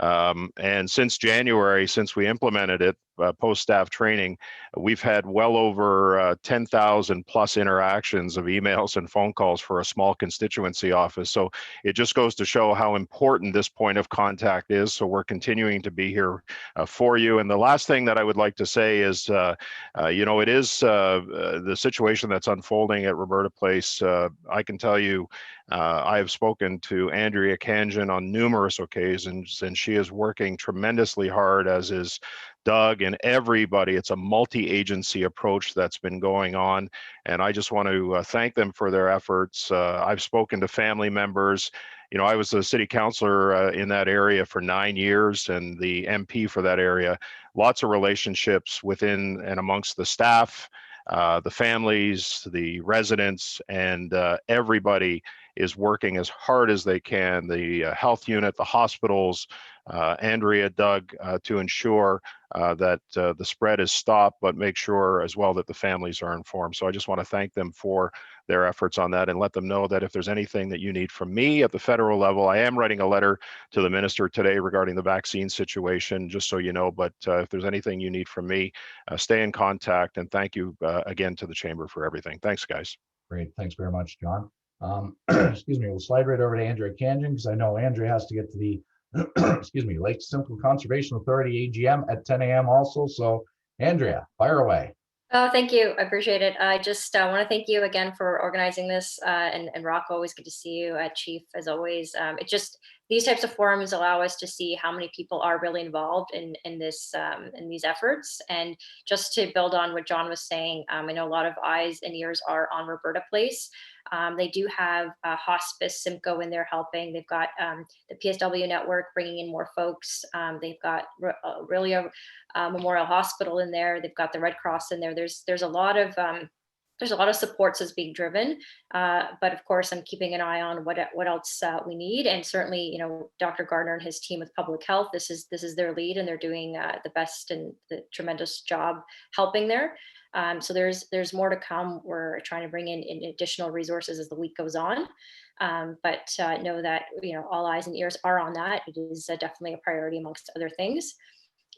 And since January, since we implemented it, post-staff training, we've had well over 10,000 plus interactions of emails and phone calls for a small constituency office. So it just goes to show how important this point of contact is. So we're continuing to be here for you. And the last thing that I would like to say is, it is the situation that's unfolding at Roberta Place. I can tell you, I have spoken to Andrea Kanjan on numerous occasions, and she is working tremendously hard, as is Doug and everybody. It's a multi-agency approach that's been going on, and I just want to thank them for their efforts. I've spoken to family members. I was a city councilor in that area for 9 years and the MP for that area. Lots of relationships within and amongst the staff, the families, the residents, and everybody is working as hard as they can. The health unit, the hospitals, Andrea, Doug, to ensure that the spread is stopped, but make sure as well that the families are informed. So I just want to thank them for their efforts on that and let them know that if there's anything that you need from me at the federal level, I am writing a letter to the minister today regarding the vaccine situation, just so you know. But if there's anything you need from me, stay in contact. And thank you again to the Chamber for everything. Thanks, guys. Great, thanks very much, John. Excuse me, we'll slide right over to Andrea Kanjan, because I know Andrea has to get to the excuse me, Lake Simcoe Conservation Authority AGM at 10 a.m. also. So Andrea, fire away. Oh, thank you. I appreciate it. I just want to thank you again for organizing this, and Rocco, always good to see you, Chief, as always. these types of forums allow us to see how many people are really involved in these efforts. And just to build on what John was saying, I know a lot of eyes and ears are on Roberta Place. They do have hospice, Simcoe in there helping. They've got the PSW network bringing in more folks. They've got really a Memorial Hospital in there. They've got the Red Cross in there. There's a lot of supports that's being driven, but of course, I'm keeping an eye on what else we need. And certainly, Dr. Gardner and his team with public health. This is their lead, and they're doing the best and the tremendous job helping there. So there's more to come. We're trying to bring in additional resources as the week goes on, but know that all eyes and ears are on that. It is definitely a priority amongst other things.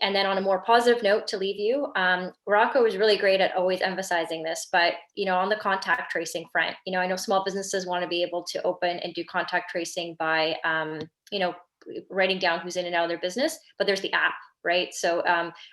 And then on a more positive note to leave you, Rocco is really great at always emphasizing this, but on the contact tracing front, I know small businesses want to be able to open and do contact tracing by, writing down who's in and out of their business, but there's the app, right? So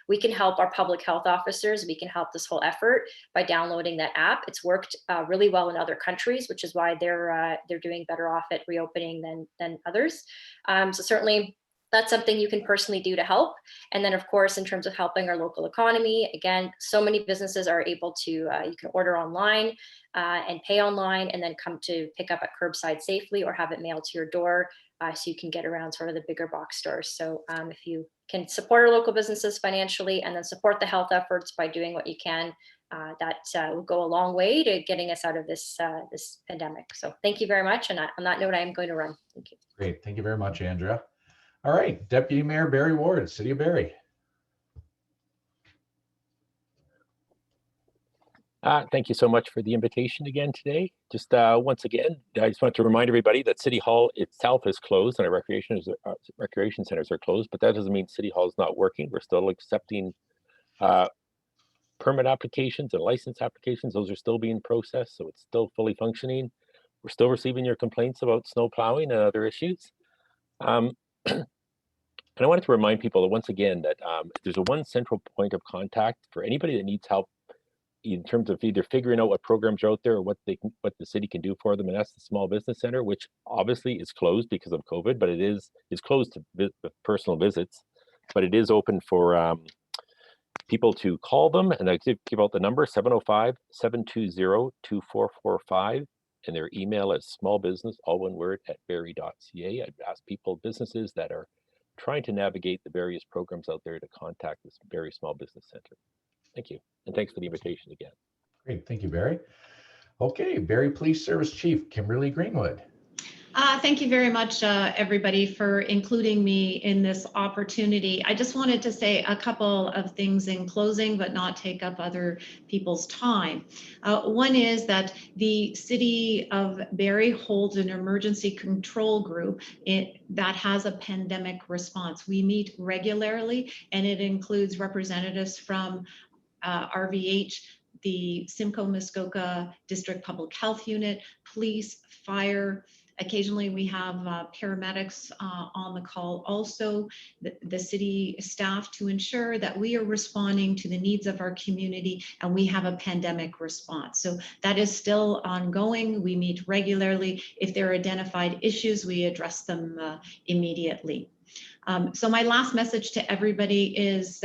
we can help our public health officers. We can help this whole effort by downloading that app. It's worked really well in other countries, which is why they're doing better off at reopening than others. So certainly, that's something you can personally do to help. And then of course, in terms of helping our local economy, again, so many businesses are able to, you can order online and pay online and then come to pick up at curbside safely or have it mailed to your door so you can get around sort of the bigger box stores. So if you can support our local businesses financially and then support the health efforts by doing what you can, that will go a long way to getting us out of this pandemic. So thank you very much. And on that note, I am going to run. Thank you. Great. Thank you very much, Andrea. All right, Deputy Mayor Barrie Ward, City of Barrie. Thank you so much for the invitation again today. Just once again, I just want to remind everybody that City Hall itself is closed and our recreation centers are closed, but that doesn't mean City Hall is not working. We're still accepting permit applications and license applications. Those are still being processed, so it's still fully functioning. We're still receiving your complaints about snow plowing and other issues. And I wanted to remind people that once again that there's a one central point of contact for anybody that needs help in terms of either figuring out what programs are out there or what the city can do for them, and that's the Small Business Center, which obviously is closed because of COVID, but it's closed to personal visits, but it is open for people to call them, and I give out the number 705-720-2445. And their email is smallbusiness, all one word, @barrie.ca. I'd ask businesses that are trying to navigate the various programs out there to contact this Barrie Small Business Center. Thank you. And thanks for the invitation again. Great. Thank you, Barrie. Okay, Barrie Police Service Chief, Kimberly Greenwood. Thank you very much, everybody, for including me in this opportunity. I just wanted to say a couple of things in closing, but not take up other people's time. One is that the City of Barrie holds an emergency control group that has a pandemic response. We meet regularly, and it includes representatives from RVH, the Simcoe Muskoka District Public Health Unit, police, fire. Occasionally we have paramedics on the call, also the city staff, to ensure that we are responding to the needs of our community and we have a pandemic response. So that is still ongoing. We meet regularly. If there are identified issues, we address them immediately. So my last message to everybody is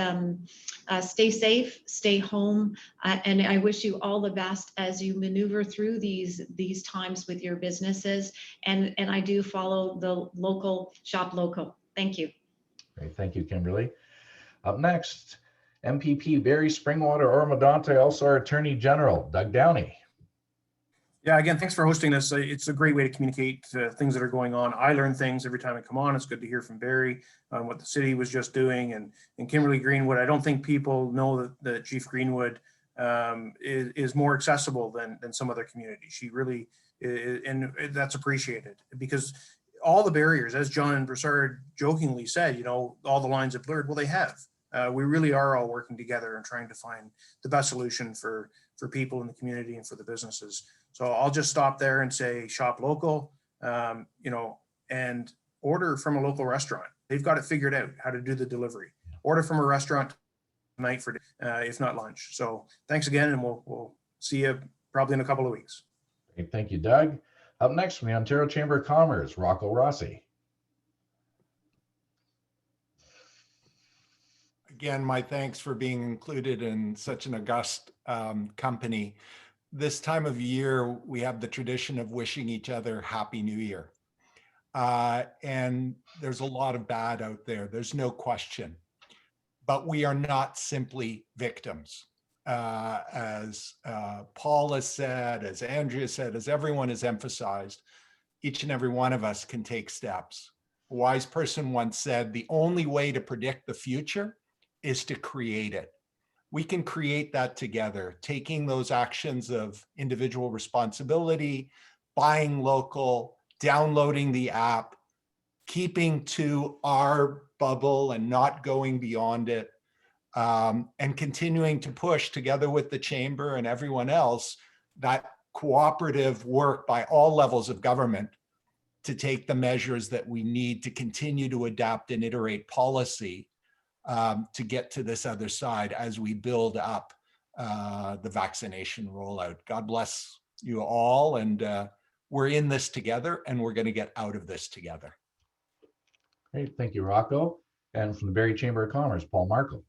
stay safe, stay home, and I wish you all the best as you maneuver through these times with your businesses. And I do follow the local, shop local. Thank you. Great, thank you, Kimberly. Up next, MPP Barrie Springwater Ormodonte, also our Attorney General, Doug Downey. Yeah, again, thanks for hosting this. It's a great way to communicate things that are going on. I learn things every time I come on. It's good to hear from Barrie on what the city was just doing. And Kimberly Greenwood, I don't think people know that Chief Greenwood is more accessible than some other communities. She really is, and that's appreciated, because all the barriers, as John Broussard jokingly said, all the lines have blurred. Well, they have. We really are all working together and trying to find the best solution for people in the community and for the businesses. So I'll just stop there and say shop local, and order from a local restaurant. They've got it figured out how to do the delivery. Order from a restaurant tonight for if not lunch. So thanks again, and we'll see you probably in a couple of weeks. Great, thank you, Doug. Up next from the Ontario Chamber of Commerce, Rocco Rossi. Again, my thanks for being included in such an august company. This time of year, we have the tradition of wishing each other Happy New Year. And there's a lot of bad out there, there's no question. But we are not simply victims. As Paul has said, as Andrea said, as everyone has emphasized, each and every one of us can take steps. A wise person once said, the only way to predict the future is to create it. We can create that together, taking those actions of individual responsibility, buying local, downloading the app, keeping to our bubble and not going beyond it, and continuing to push together with the chamber and everyone else that cooperative work by all levels of government to take the measures that we need to continue to adapt and iterate policy to get to this other side as we build up the vaccination rollout. God bless you all, and we're in this together, and we're going to get out of this together. Great, thank you, Rocco. And from the Barrie Chamber of Commerce, Paul Markle.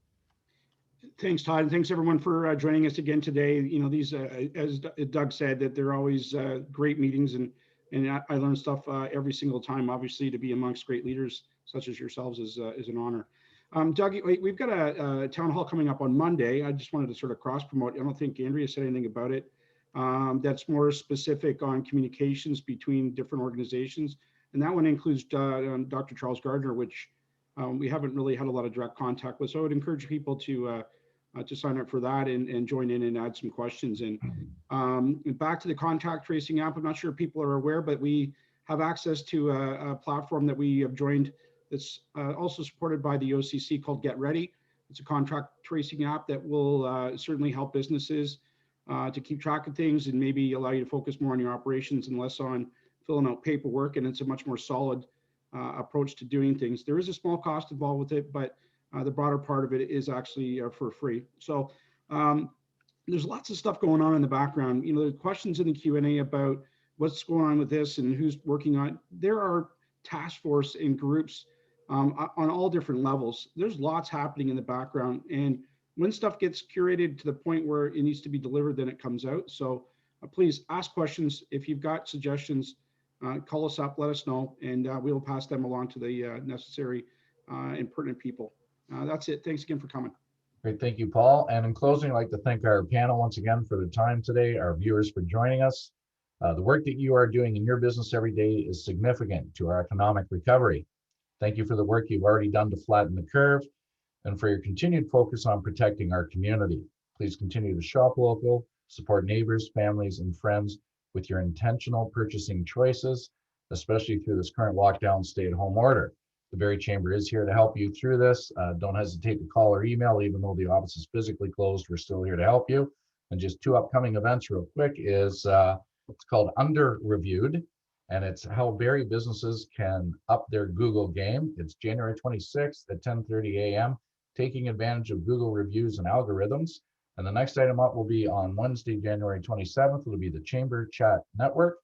Thanks, Todd, and thanks everyone for joining us again today. You know, these, as Doug said, that they're always great meetings, and I learn stuff every single time. Obviously, to be amongst great leaders such as yourselves is an honor. Doug, we've got a town hall coming up on Monday. I just wanted to sort of cross promote. I don't think Andrea said anything about it. That's more specific on communications between different organizations, and that one includes Dr. Charles Gardner, which we haven't really had a lot of direct contact with. So I would encourage people to sign up for that and join in and add some questions. And back to the contact tracing app, I'm not sure if people are aware, but we have access to a platform that we have joined that's also supported by the OCC called Get Ready. It's a contract tracing app that will certainly help businesses to keep track of things and maybe allow you to focus more on your operations and less on filling out paperwork. And it's a much more solid approach to doing things. There is a small cost involved with it, but the broader part of it is actually for free. So there's lots of stuff going on in the background. You know, the questions in the Q&A about what's going on with this and who's working on it. There are task force and groups on all different levels. There's lots happening in the background, and when stuff gets curated to the point where it needs to be delivered, then it comes out. So please ask questions. If you've got suggestions, call us up, let us know, and we will pass them along to the necessary and pertinent people. That's it. Thanks again for coming. Great, thank you, Paul. And in closing, I'd like to thank our panel once again for their time today, our viewers for joining us. The work that you are doing in your business every day is significant to our economic recovery. Thank you for the work you've already done to flatten the curve and for your continued focus on protecting our community. Please continue to shop local, support neighbors, families, and friends with your intentional purchasing choices, especially through this current lockdown stay-at-home order. The Barrie Chamber is here to help you through this. Don't hesitate to call or email, even though the office is physically closed, we're still here to help you. And just two upcoming events real quick is it's called Under Reviewed, and it's how Barrie businesses can up their Google game. It's January 26th at 10:30 a.m., taking advantage of Google reviews and algorithms. And the next item up will be on Wednesday, January 27th. It'll be the Chamber Chat Network.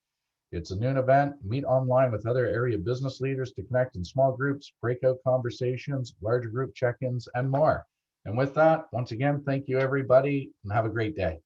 It's a noon event. Meet online with other area business leaders to connect in small groups, breakout conversations, larger group check-ins, and more. And with that, once again, thank you, everybody, and have a great day.